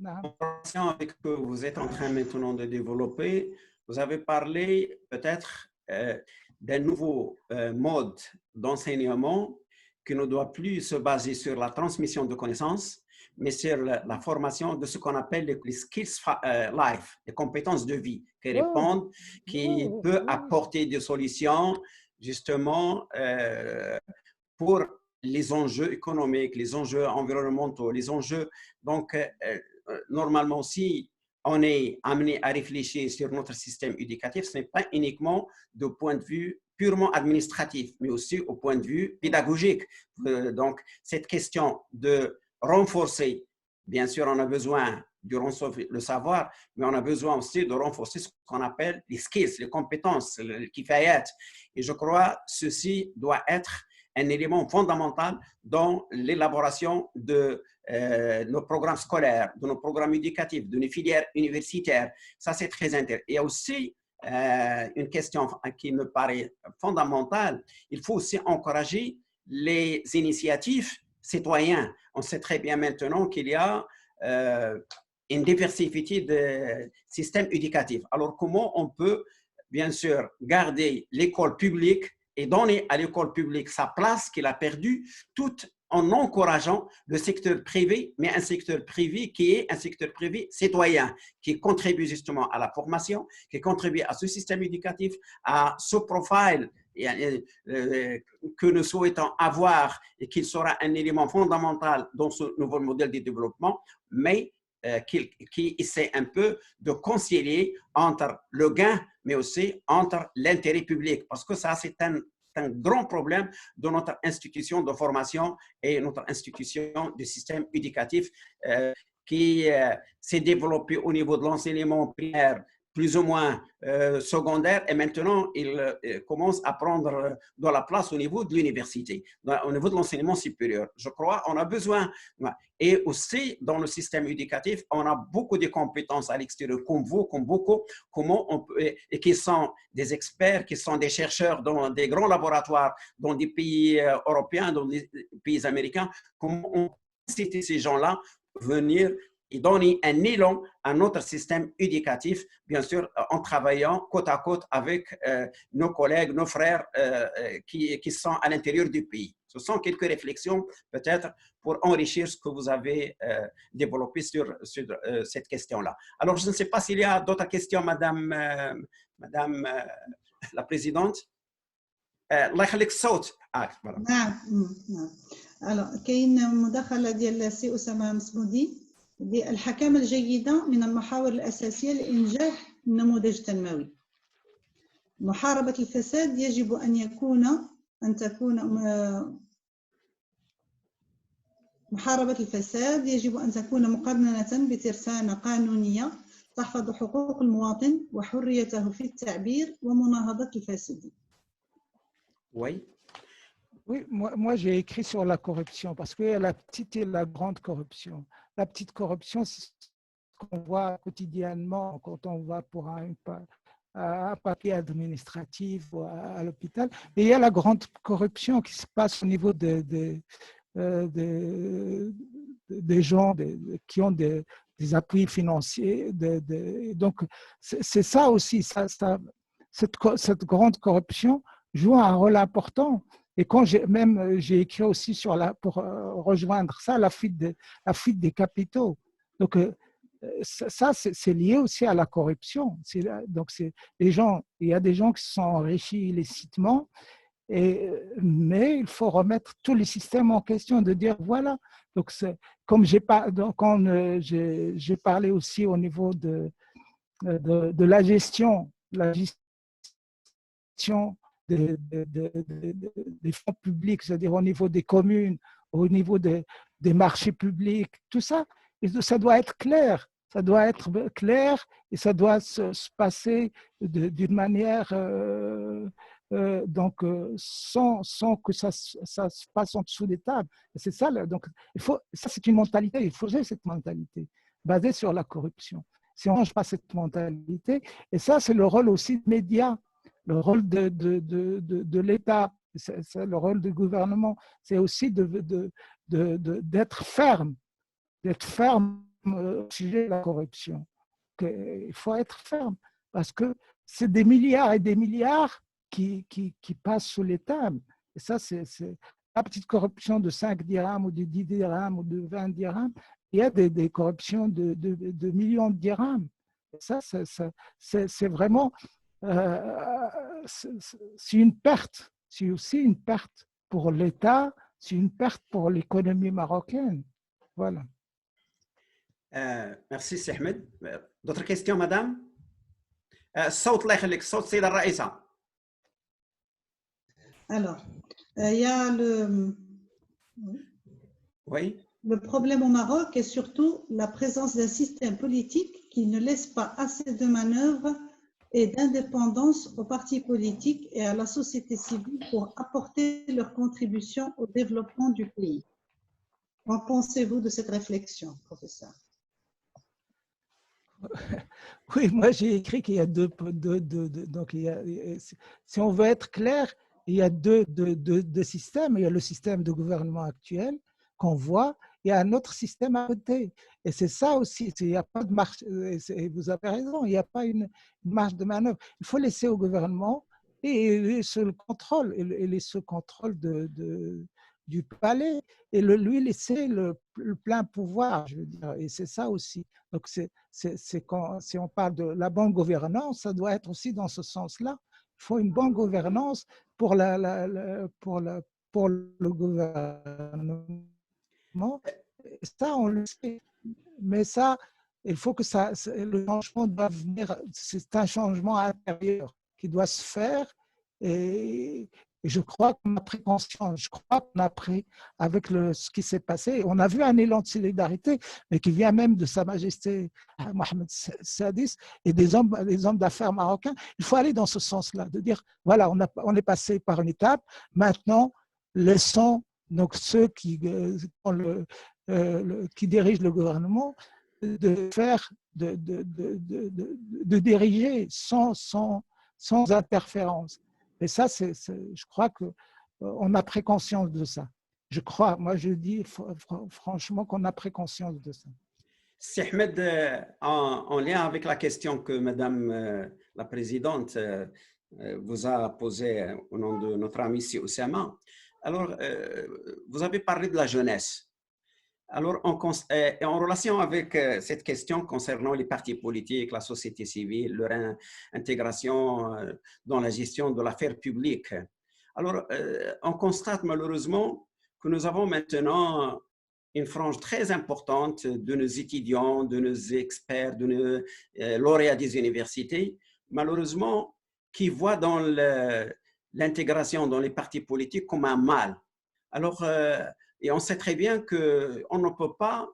en relation avec ce que vous êtes en train maintenant de développer, vous avez parlé peut-être d'un nouveau mode d'enseignement qui ne doit plus se baser sur la transmission de connaissances, mais sur la formation de ce qu'on appelle les skills life, les compétences de vie qui répondent, qui peut apporter des solutions justement pour les enjeux économiques, les enjeux environnementaux, les enjeux… Donc, normalement, si on est amené à réfléchir sur notre système éducatif, ce n'est pas uniquement du point de vue purement administratif, mais aussi au point de vue pédagogique. Donc, cette question de renforcer, bien sûr, on a besoin de renforcer le savoir, mais on a besoin aussi de renforcer ce qu'on appelle les skills, les compétences, le kifayat. Et je crois que ceci doit être un élément fondamental dans l'élaboration de nos programmes scolaires, de nos programmes éducatifs, de nos filières universitaires. Ça, c'est très intéressant. Il y a aussi une question qui me paraît fondamentale. Il faut aussi encourager les initiatives citoyennes. On sait très bien maintenant qu'il y a une diversité de systèmes éducatifs. Alors, comment on peut, bien sûr, garder l'école publique et donner à l'école publique sa place qu'il a perdue, tout en encourageant le secteur privé, mais un secteur privé qui est un secteur privé citoyen, qui contribue justement à la formation, qui contribue à ce système éducatif, à ce profil que nous souhaitons avoir et qu'il sera un élément fondamental dans ce nouveau modèle de développement, mais qui essaie un peu de concilier entre le gain, mais aussi entre l'intérêt public. Parce que ça, c'est un grand problème de notre institution de formation et notre institution de système éducatif qui s'est développé au niveau de l'enseignement primaire plus ou moins secondaire, et maintenant il commence à prendre de la place au niveau de l'université, au niveau de l'enseignement supérieur. Je crois qu'on a besoin, et aussi dans le système éducatif, on a beaucoup de compétences à l'extérieur, comme vous, comme beaucoup, comment on peut, et qui sont des experts, qui sont des chercheurs dans des grands laboratoires, dans des pays européens, dans des pays américains, comment on peut inciter ces gens-là venir et donner un élan à notre système éducatif, bien sûr, en travaillant côte à côte avec nos collègues, nos frères qui sont à l'intérieur du pays. Ce sont quelques réflexions, peut-être, pour enrichir ce que vous avez développé sur cette question-là. Alors, je ne sais pas s'il y a d'autres questions, Madame la Présidente. الله يخليك الصوت. voilà. نعم. Alors, كاين مداخلة ديال السي أسامة مسمودي. الحكامة الجيدة من المحاور الأساسية لإنجاح النموذج التنموي. محاربة الفساد يجب أن تكون محاربة الفساد يجب أن تكون مقننة بترسانة قانونية تحفظ حقوق المواطن وحريته في التعبير ومناهضة الفاسدين. Oui, moi j'ai écrit sur la corruption parce qu'il y a la petite et la grande corruption. La petite corruption, c'est ce qu'on voit quotidiennement quand on va pour un papier administratif ou à l'hôpital. Et il y a la grande corruption qui se passe au niveau des gens qui ont des appuis financiers. Donc, c'est ça aussi, cette grande corruption joue un rôle important. Et quand j'ai écrit aussi pour rejoindre ça, la fuite des capitaux. Donc, ça, c'est lié aussi à la corruption. Donc, il y a des gens qui se sont enrichis illicitement, mais il faut remettre tous les systèmes en question, de dire voilà. Donc, comme j'ai parlé aussi au niveau de la gestion des fonds publics, c'est-à-dire au niveau des communes, au niveau des marchés publics, tout ça, ça doit être clair. Ça doit être clair et ça doit se passer d'une manière donc sans que ça se passe en dessous des tables. C'est ça. Donc, ça, c'est une mentalité. Il faut changer cette mentalité basée sur la corruption. Si on ne change pas cette mentalité, et ça, c'est le rôle aussi des médias. Le rôle de l'État, le rôle du gouvernement, c'est aussi d'être ferme au sujet de la corruption. Il faut être ferme parce que c'est des milliards et des milliards qui passent sous les tables. Et ça, c'est la petite corruption de 5 dirhams ou de 10 dirhams ou de 20 dirhams. Il y a des corruptions de millions de dirhams. Et ça, c'est vraiment c'est une perte. C'est aussi une perte pour l'État, c'est une perte pour l'économie marocaine. Voilà. Merci, سي أحمد. D'autres questions, madame? الصوت الله يخليك، الصوت السيدة الرئيسة. Alors, il y a Oui. le problème au Maroc est surtout la présence d'un système politique qui ne laisse pas assez de manœuvre et d'indépendance aux partis politiques et à la société civile pour apporter leur contribution au développement du pays. Qu'en pensez-vous de cette réflexion, professeur? Oui, moi j'ai écrit qu'il y a donc si on veut être clair, il y a deux systèmes. Il y a le système de gouvernement actuel qu'on voit, il y a un autre système à côté. Et c'est ça aussi, il n'y a pas de marge, vous avez raison, il n'y a pas une marge de manœuvre. Il faut laisser au gouvernement et sous le contrôle, et laisser le contrôle du palais et lui laisser le plein pouvoir, je veux dire. Et c'est ça aussi. Donc, si on parle de la bonne gouvernance, ça doit être aussi dans ce sens-là. Il faut une bonne gouvernance pour le gouvernement. Ça, on le sait. Mais ça, il faut que le changement doit venir, c'est un changement intérieur qui doit se faire. Et je crois qu'on a pris conscience, je crois qu'on a pris avec ce qui s'est passé. On a vu un élan de solidarité, mais qui vient même de Sa Majesté Mohamed Sadis et des hommes d'affaires marocains. Il faut aller dans ce sens-là, de dire, voilà, on est passé par une étape, maintenant, laissons donc ceux qui dirigent le gouvernement de diriger sans interférence. Et ça, je crois qu'on a pris conscience de ça. Je crois, moi je dis franchement qu'on a pris conscience de ça. Si Ahmed, en lien avec la question que Madame la Présidente vous a posée au nom de notre ami ici Oussama, alors vous avez parlé de la jeunesse. Alors, en relation avec cette question concernant les partis politiques, la société civile, leur intégration dans la gestion de l'affaire publique, alors on constate malheureusement que nous avons maintenant une frange très importante de nos étudiants, de nos experts, de nos lauréats des universités, malheureusement, qui voient dans l'intégration dans les partis politiques comme un mal. Alors, et on sait très bien qu'on ne peut pas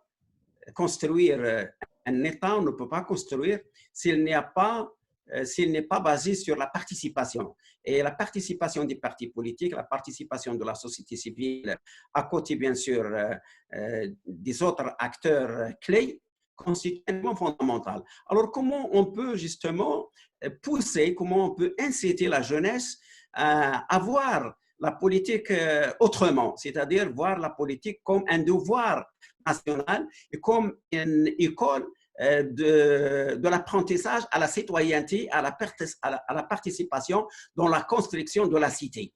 construire un État, on ne peut pas construire s'il n'est pas basé sur la participation. Et la participation des partis politiques, la participation de la société civile, à côté bien sûr des autres acteurs clés, constitue un élément fondamental. Alors comment on peut justement pousser, comment on peut inciter la jeunesse à voir la politique autrement, c'est-à-dire voir la politique comme un devoir national et comme une école de l'apprentissage à la citoyenneté, à la participation dans la construction de la cité.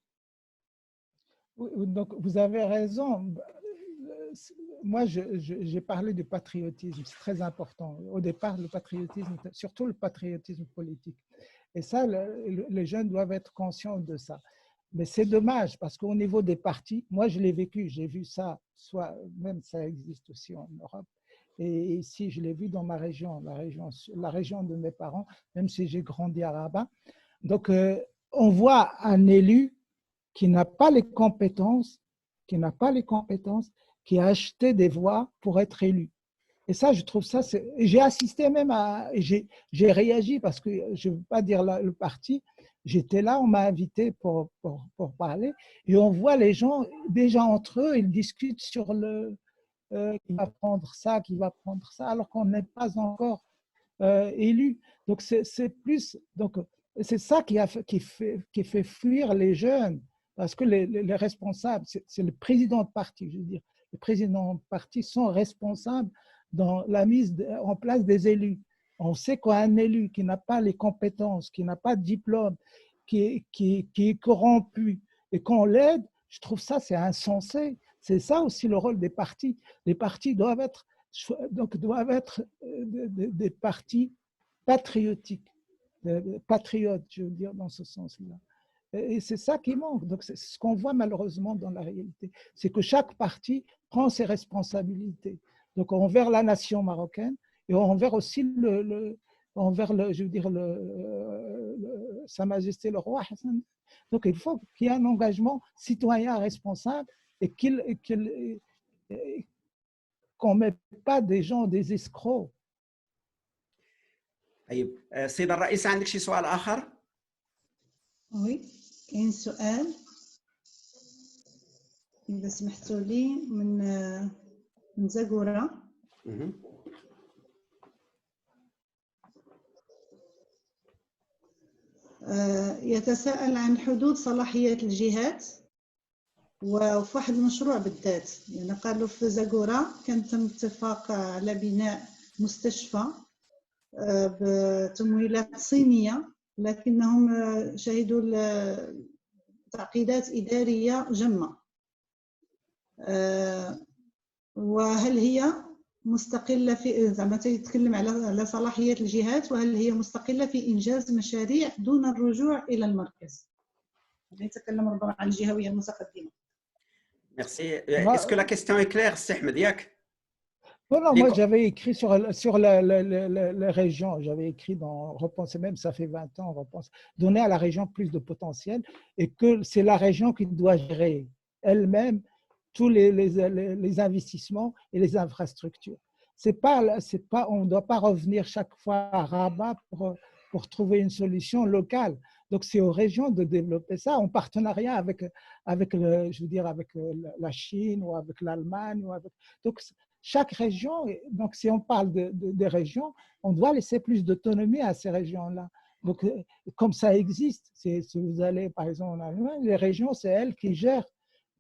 Donc, vous avez raison. Moi, j'ai parlé du patriotisme, c'est très important. Au départ, le patriotisme, surtout le patriotisme politique. Et ça, les jeunes doivent être conscients de ça. Mais c'est dommage parce qu'au niveau des partis, moi je l'ai vécu, j'ai vu ça, même ça existe aussi en Europe. Et ici, je l'ai vu dans ma région, la région de mes parents, même si j'ai grandi à Rabat. Donc, on voit un élu qui n'a pas les compétences, qui a acheté des voix pour être élu. Et ça, je trouve ça, j'ai assisté même j'ai réagi parce que je ne veux pas dire le parti, j'étais là, on m'a invité pour parler et on voit les gens déjà entre eux, ils discutent sur qui va prendre ça, qui va prendre ça, alors qu'on n'est pas encore élu. Donc, c'est plus, donc c'est ça qui fait fuir les jeunes, parce que les responsables, c'est le président de parti, je veux dire, les présidents de parti sont responsables dans la mise en place des élus. On sait qu'un élu qui n'a pas les compétences, qui n'a pas de diplôme, qui est corrompu, et qu'on l'aide, je trouve ça, c'est insensé. C'est ça aussi le rôle des partis. Les partis doivent être des partis patriotiques, patriotes, je veux dire, dans ce sens-là. Et c'est ça qui manque. Donc, c'est ce qu'on voit malheureusement dans la réalité. C'est que chaque parti prend ses responsabilités. Donc, envers la nation marocaine et envers aussi je veux dire, Sa Majesté le roi Hassan. Donc, il faut qu'il y ait un engagement citoyen responsable et qu'on ne mette pas des gens, des escrocs. طيب سيد الرئيس عندك شي سؤال آخر؟ وي كاين سؤال إذا سمحتوا لي من زاغورا. يتساءل عن حدود صلاحيات الجهات وفي واحد المشروع بالذات. يعني قالوا في زاغورا كان تم اتفاق على بناء مستشفى بتمويلات صينية، لكنهم شهدوا تعقيدات إدارية جمة. وهل هي مستقلة في زعما تتكلم على صلاحيات الجهات، وهل هي مستقلة في إنجاز مشاريع دون الرجوع إلى المركز؟ نتكلم ربما عن الجهوية المتقدمة. Merci. Est-ce que la question est claire, Ahmed Yak? Non, moi j'avais écrit sur les régions, j'avais écrit repenser même, ça fait 20 ans, donner à la région plus de potentiel et que c'est la région qui doit gérer elle-même tous les investissements et les infrastructures. On ne doit pas revenir chaque fois à Rabat pour trouver une solution locale. Donc c'est aux régions de développer ça en partenariat avec la Chine ou avec l'Allemagne. Donc chaque région, donc si on parle des régions, on doit laisser plus d'autonomie à ces régions-là. Donc, comme ça existe, si vous allez par exemple en Allemagne, les régions, c'est elles qui gèrent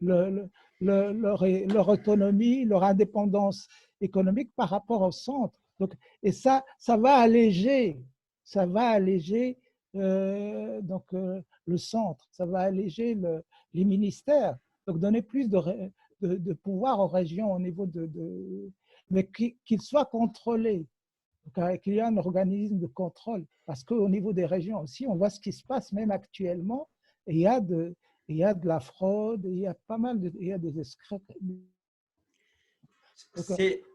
leur autonomie, leur indépendance économique par rapport au centre. Donc, et ça va alléger le centre, ça va alléger les ministères, donc donner plus de pouvoir aux régions au niveau mais qu'ils soient contrôlés, qu'il y ait un organisme de contrôle, parce qu'au niveau des régions aussi, on voit ce qui se passe même actuellement, et il y a de la fraude, il y a pas mal il y a des escroqueries.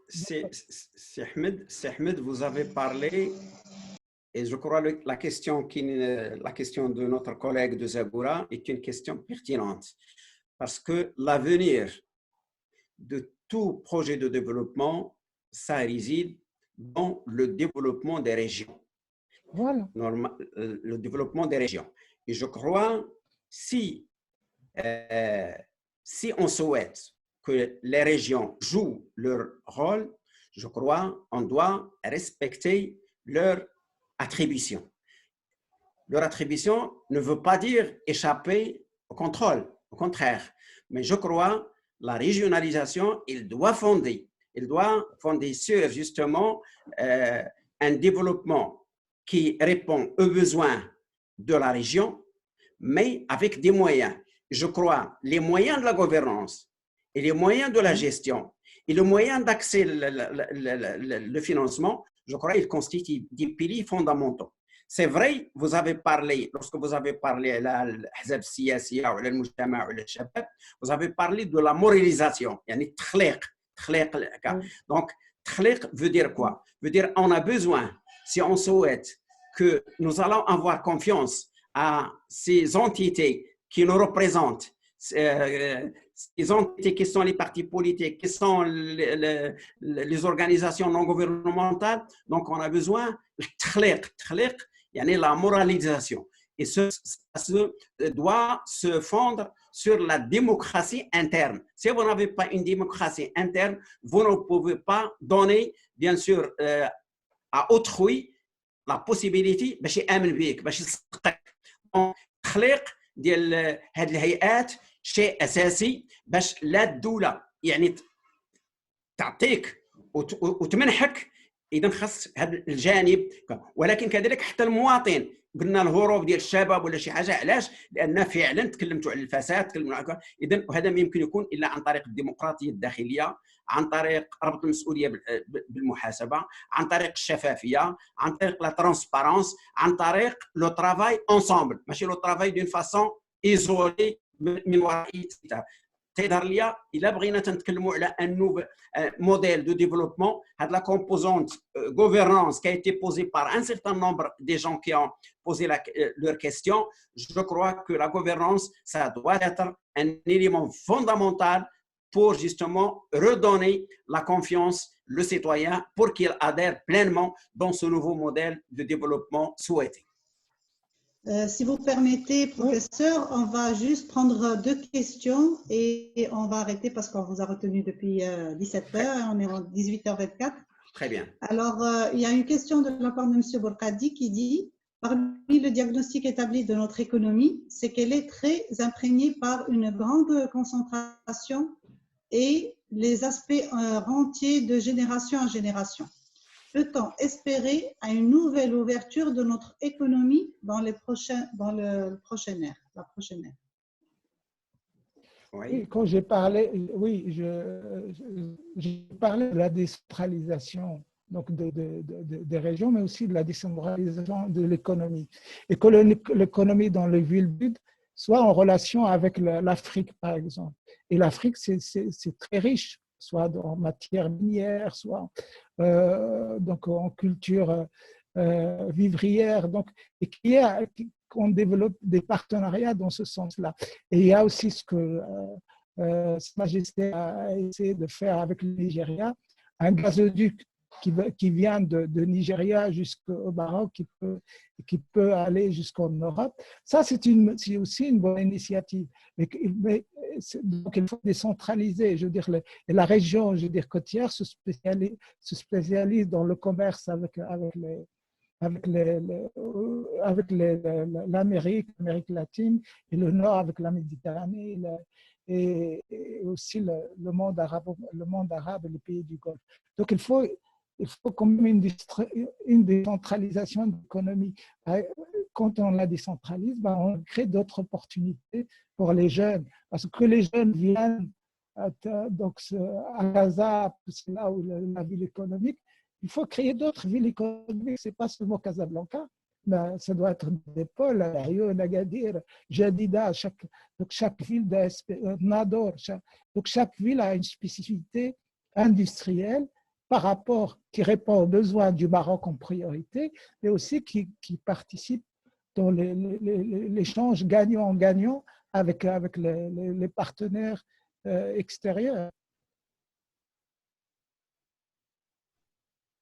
C'est Ahmed, vous avez parlé, et je crois que la question de notre collègue de Zagoura est une question pertinente, parce que l'avenir de tout projet de développement, ça réside dans le développement des régions. Voilà. Le développement des régions. Et je crois, si on souhaite que les régions jouent leur rôle, je crois qu'on doit respecter leur attribution. Leur attribution ne veut pas dire échapper au contrôle, au contraire. Mais je crois la régionalisation, il doit fonder sur justement un développement qui répond aux besoins de la région, mais avec des moyens. Je crois les moyens de la gouvernance et les moyens de la gestion et le moyen d'accès le financement, je crois qu'ils constituent des piliers fondamentaux. C'est vrai, lorsque vous avez parlé à l'Ahzab Siyasiya ou à l'Mujtama ou à l'Shabab, vous avez parlé de la moralisation. Yani tkhliq. Donc, tkhliq veut dire quoi? Veut dire on a besoin, si on souhaite que nous allons avoir confiance à ces entités qui nous représentent, ces entités qui sont les partis politiques, qui sont les organisations non gouvernementales. Donc, on a besoin de tkhliq, la moralisation. Et ça doit se fondre sur la démocratie interne. Si vous n'avez pas une démocratie interne, vous ne pouvez pas donner, bien sûr, à autrui لا بوسيبيليتي باش يامن بيك باش يصدقك. تخليق ديال هذه الهيئات شيء اساسي باش لا الدوله يعني تعطيك وتمنحك. اذا خاص هذا الجانب، ولكن كذلك حتى المواطن. قلنا الهروب ديال الشباب ولا شي حاجه، علاش؟ لان فعلا تكلمتوا على الفساد، تكلموا على اذا وهذا ما يمكن يكون الا عن طريق الديمقراطيه الداخليه، عن طريق ربط المسؤوليه بالمحاسبه، عن طريق الشفافيه، عن طريق لا ترانسبارونس، عن طريق لو ترافاي انصامبل، ماشي لو ترافاي دون فاسون ايزولي من وراء كتاب. تظهر لي الا بغينا تنتكلموا على ان نوفل modèle de développement, la composante gouvernance qui a été posée par un certain nombre des gens qui ont posé leur question. Je crois que la gouvernance, ça doit être un élément fondamental pour justement redonner la confiance le citoyen pour qu'il adhère pleinement dans ce nouveau modèle de développement souhaité. Si vous permettez, professeur, on va juste prendre 2 questions et on va arrêter parce qu'on vous a retenu depuis 17h, on est en 18h24. Très bien. Alors, il y a une question de la part de M. Bourkadi qui dit « Parmi le diagnostic établi de notre économie, c'est qu'elle est très imprégnée par une grande concentration et les aspects rentiers de génération en génération. Peut-on espérer à une nouvelle ouverture de notre économie dans la prochaine ère? Oui, quand j'ai parlé, oui, j'ai parlé de la décentralisation donc des régions, mais aussi de la décentralisation de l'économie. Et que l'économie dans le ville-but soit en relation avec l'Afrique, par exemple. Et l'Afrique, c'est très riche, soit en matière minière, soit donc en culture vivrière, donc, et qu'on développe des partenariats dans ce sens-là. Et il y a aussi ce que Sa Majesté a essayé de faire avec le Nigeria, un gazoduc qui vient de Nigeria jusqu'au Maroc, qui peut aller jusqu'en Europe. Ça, c'est aussi une bonne initiative. Donc, il faut décentraliser. Je veux dire, la région, je veux dire, côtière se spécialise dans le commerce avec l'Amérique latine et le Nord avec la Méditerranée et aussi le monde arabe et les pays du Golfe. Donc, il faut quand même une décentralisation de l'économie. Quand on la décentralise, on crée d'autres opportunités pour les jeunes. Parce que les jeunes viennent donc, à Gaza, c'est là où la ville économique, il faut créer d'autres villes économiques. Ce n'est pas seulement Casablanca, mais ça doit être des pôles, Ayoun, Agadir, Jadida, donc chaque ville, Nador, donc chaque ville a une spécificité industrielle par rapport, qui répond aux besoins du Maroc en priorité, mais aussi qui participe dans l'échange gagnant-gagnant avec les partenaires extérieurs.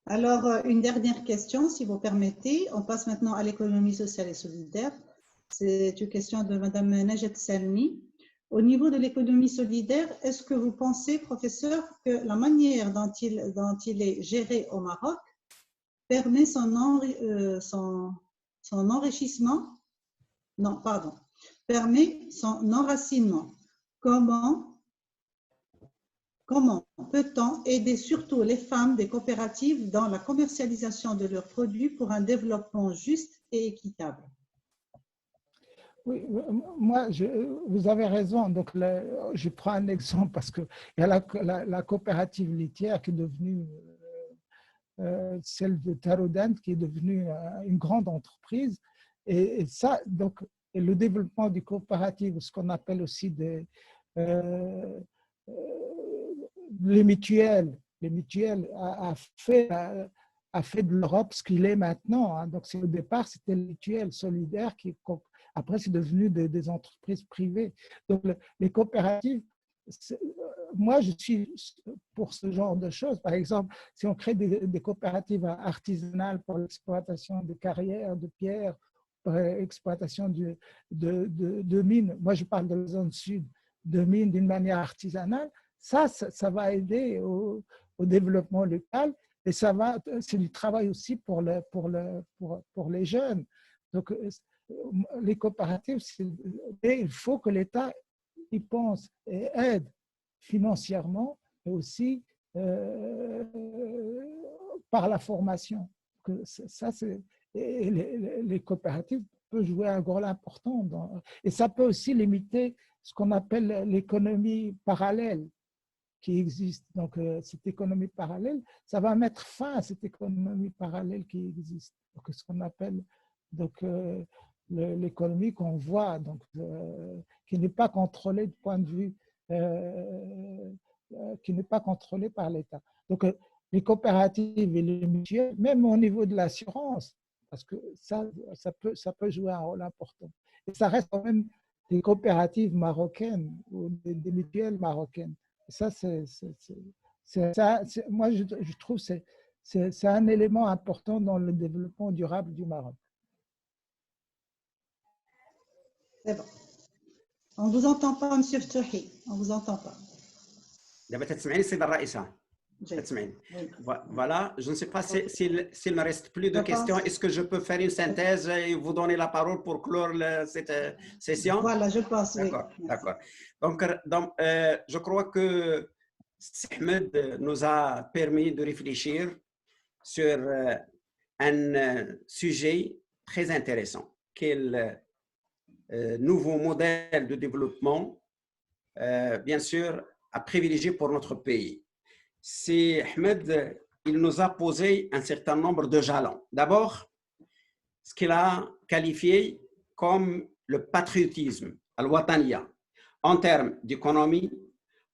Alors, une dernière question, si vous permettez. On passe maintenant à l'économie sociale et solidaire. C'est une question de Mme Najet Salmi. Au niveau de l'économie solidaire, est-ce que vous pensez, professeur, que la manière dont il est géré au Maroc permet son enrichissement? Non, pardon. Permet son enracinement. Comment peut-on aider surtout les femmes des coopératives dans la commercialisation de leurs produits pour un développement juste et équitable? Oui, moi, vous avez raison. Donc, je prends un exemple parce qu'il y a la coopérative laitière qui est devenue celle de Taroudant, qui est devenue une grande entreprise. Et ça, donc, et le développement des coopératives, ce qu'on appelle aussi les mutuelles a fait de l'Europe ce qu'il est maintenant. Donc, au départ, c'était les mutuelles solidaires qui, après, c'est devenu des entreprises privées. Donc, les coopératives, moi, je suis pour ce genre de choses. Par exemple, si on crée des coopératives artisanales pour l'exploitation de carrières, de pierres, pour l'exploitation de mines, moi, je parle de la zone sud, de mines d'une manière artisanale, ça va aider au développement local Et ça va, c'est du travail aussi pour les jeunes. Donc, les coopératives, et il faut que l'État y pense et aide financièrement, et aussi par la formation. Ça, et les coopératives peuvent jouer un rôle important. Et ça peut aussi limiter ce qu'on appelle l'économie parallèle qui existe. Donc, cette économie parallèle, ça va mettre fin à cette économie parallèle qui existe. Donc, ce qu'on appelle l'économie qu'on voit, donc, qui n'est pas contrôlée du point de vue, qui n'est pas contrôlée par l'État. Donc, les coopératives et les mutuelles, même au niveau de l'assurance, parce que ça peut jouer un rôle important. Et ça reste quand même des coopératives marocaines ou des mutuelles marocaines. Et ça, moi, je trouve que c'est un élément important dans le développement durable du Maroc. C'est bon. On ne vous entend pas, M. Ftouhi. On ne vous entend pas. Voilà, je ne sais pas s'il ne reste plus de questions. Est-ce que je peux faire une synthèse et vous donner la parole pour clore cette session? Voilà, je pense, oui. D'accord. Donc, je crois que Ahmed nous a permis de réfléchir sur un sujet très intéressant, qui est le nouveau modèle de développement, bien sûr, à privilégier pour notre pays. C'est Ahmed, il nous a posé un certain nombre de jalons. D'abord, ce qu'il a qualifié comme le patriotisme, al-wataniya, en termes d'économie,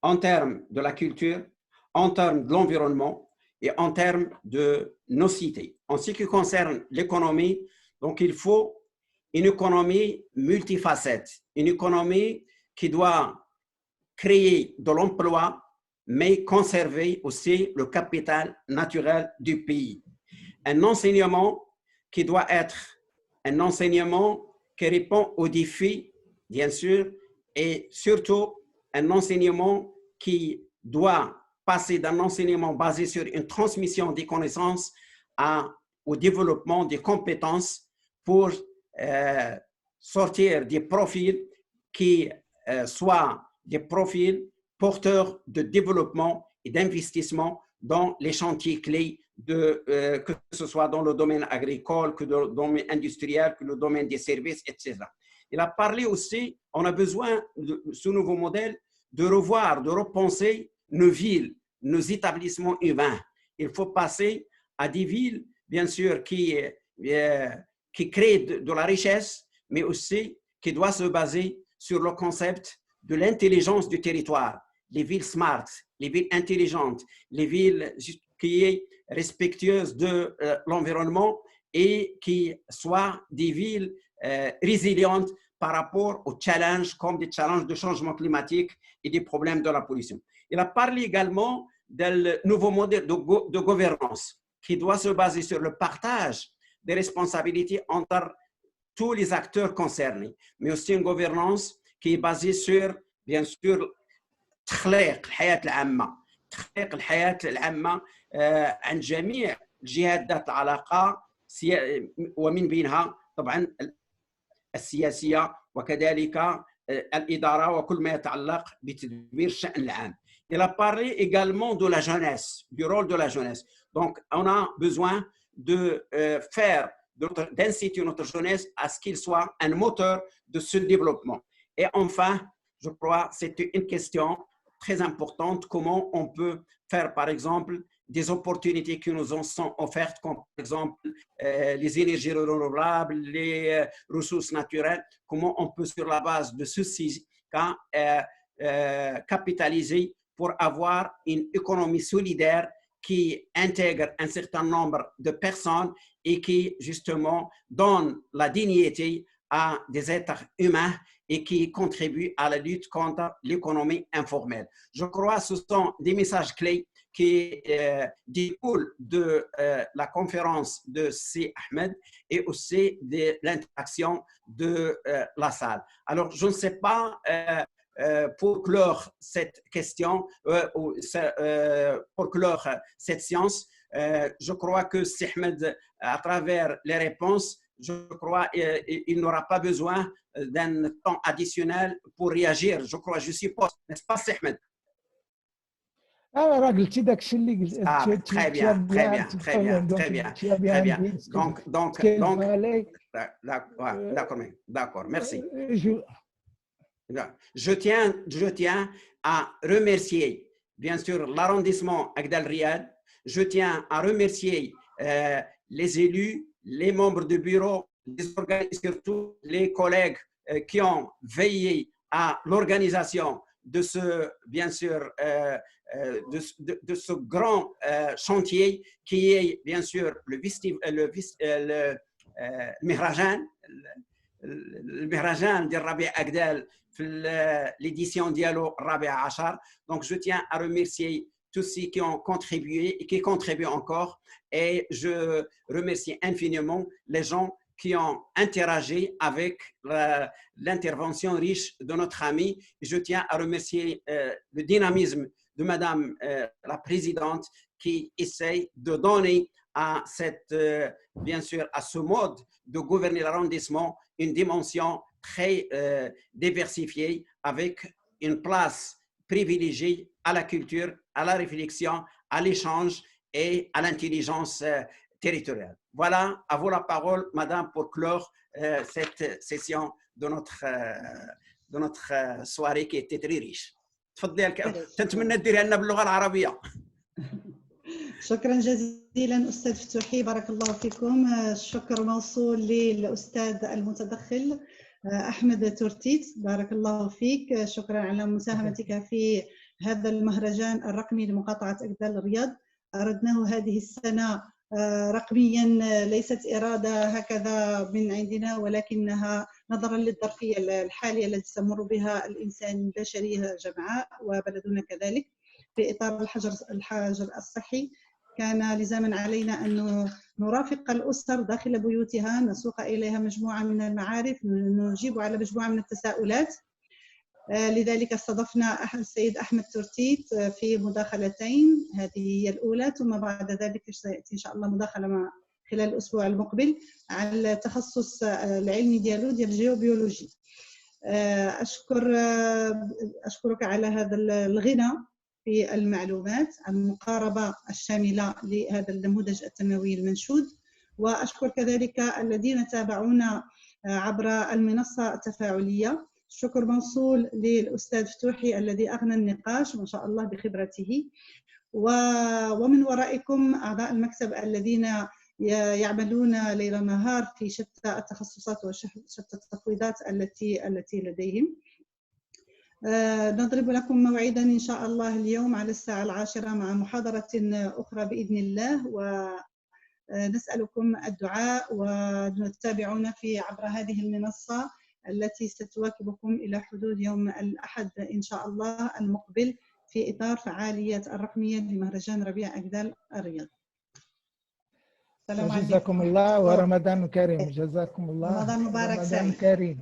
en termes de la culture, en termes de l'environnement et en termes de nos cités. En ce qui concerne l'économie, donc il faut une économie multifacette, une économie qui doit créer de l'emploi, mais conserver aussi le capital naturel du pays. Un enseignement qui doit être un enseignement qui répond aux défis, bien sûr, et surtout un enseignement qui doit passer d'un enseignement basé sur une transmission des connaissances au développement des compétences pour sortir des profils qui soient des profils porteurs de développement et d'investissement dans les chantiers clés, que ce soit dans le domaine agricole, que dans le domaine industriel, que le domaine des services, etc. Il a parlé aussi, on a besoin de ce nouveau modèle de revoir, de repenser nos villes, nos établissements humains. Il faut passer à des villes, bien sûr, qui créent de la richesse, mais aussi qui doivent se baser sur le concept de l'intelligence du territoire, les villes smart, les villes intelligentes, les villes qui sont respectueuses de l'environnement et qui soient des villes résilientes par rapport aux challenges comme des challenges de changement climatique et des problèmes de la pollution. Il a parlé également d'un nouveau modèle de gouvernance qui doit se baser sur le partage des responsabilités entre tous les acteurs concernés, mais aussi une gouvernance qui est basée sur, bien sûr, تخليق الحياة العامة عن جميع الجهات ذات العلاقة ومن بينها طبعا السياسية وكذلك الإدارة وكل ما يتعلق بتدبير الشأن العام. Il a parlé également de la jeunesse, du rôle de la jeunesse. Donc, on a besoin de d'inciter notre jeunesse à ce qu'il soit un moteur de ce développement. Et enfin, je crois que c'est une question très importante, comment on peut faire, par exemple, des opportunités qui nous en sont offertes, comme par exemple les énergies renouvelables, les ressources naturelles, comment on peut, sur la base de ceci, capitaliser pour avoir une économie solidaire qui intègre un certain nombre de personnes et qui, justement, donne la dignité à des êtres humains et qui contribue à la lutte contre l'économie informelle. Je crois que ce sont des messages clés qui découlent de la conférence de C. Ahmed et aussi de l'interaction de la salle. Alors, je ne sais pas pour clore cette question, pour clore cette séance, je crois que Ahmed, à travers les réponses, je crois il n'aura pas besoin d'un temps additionnel pour réagir. Je crois, je suppose, n'est-ce pas, Ahmed? راه قلتي داك الشيء اللي قلت. Très bien, très bien, très bien, très bien, très bien. D'accord, merci. Je tiens à remercier, bien sûr, l'arrondissement Agdal Riyad. Je tiens à remercier les élus, les membres du bureau, les organisateurs, surtout les collègues qui ont veillé à l'organisation de ce, bien sûr, de ce grand chantier qui est, bien sûr, le Mihrajan de Rabia Agdal, l'édition Dialogue Rabia Achar. Donc, je tiens à remercier tous ceux qui ont contribué et qui contribuent encore. Et je remercie infiniment les gens qui ont interagi avec l'intervention riche de notre ami. Je tiens à remercier le dynamisme de Madame la Présidente qui essaye de donner à cette, bien sûr, à ce mode de gouverner l'arrondissement une dimension très diversifiée avec une place privilégiée à la culture, à la réflexion, à l'échange et à l'intelligence territoriale. Voilà, à vous la parole, Madame, pour clore cette session de notre soirée qui était très riche. تفضلي تنتمنى ديريها لنا باللغة العربية. شكرا جزيلا أستاذ فتوحي، بارك الله فيكم. الشكر موصول للأستاذ المتدخل أحمد تورتيت، بارك الله فيك. شكرا على مساهمتك في هذا المهرجان الرقمي لمقاطعة أجدال الرياض. أردناه هذه السنة رقميا، ليست إرادة هكذا من عندنا، ولكنها نظرا للظرفية الحالية التي تمر بها الإنسان البشري جمعاء وبلدنا كذلك في إطار الحجر الصحي. كان لزاما علينا أن نرافق الأسر داخل بيوتها، نسوق إليها مجموعة من المعارف، نجيب على مجموعة من التساؤلات. لذلك استضفنا السيد أحمد تورتيت في مداخلتين، هذه هي الأولى، ثم بعد ذلك سيأتي إن شاء الله مداخلة خلال الأسبوع المقبل على التخصص العلمي ديال الجيوبيولوجي. أشكرك على هذا الغنى في المعلومات، المقاربة الشاملة لهذا النموذج التنموي المنشود. وأشكر كذلك الذين تابعونا عبر المنصة التفاعلية. الشكر موصول للأستاذ فتوحي الذي أغنى النقاش ما شاء الله بخبرته، ومن ورائكم أعضاء المكتب الذين يعملون ليل نهار في شتى التخصصات وشتى التفويضات التي لديهم. نضرب لكم موعدا إن شاء الله اليوم على الساعة 10 مع محاضرة أخرى بإذن الله، ونسألكم الدعاء وتتابعونا عبر هذه المنصة التي ستواكبكم إلى حدود يوم الأحد إن شاء الله المقبل في إطار فعاليات الرقمية لمهرجان ربيع أجدال الرياض. جزاكم الله ورمضان كريم. جزاكم الله، رمضان مبارك، رمضان كريم.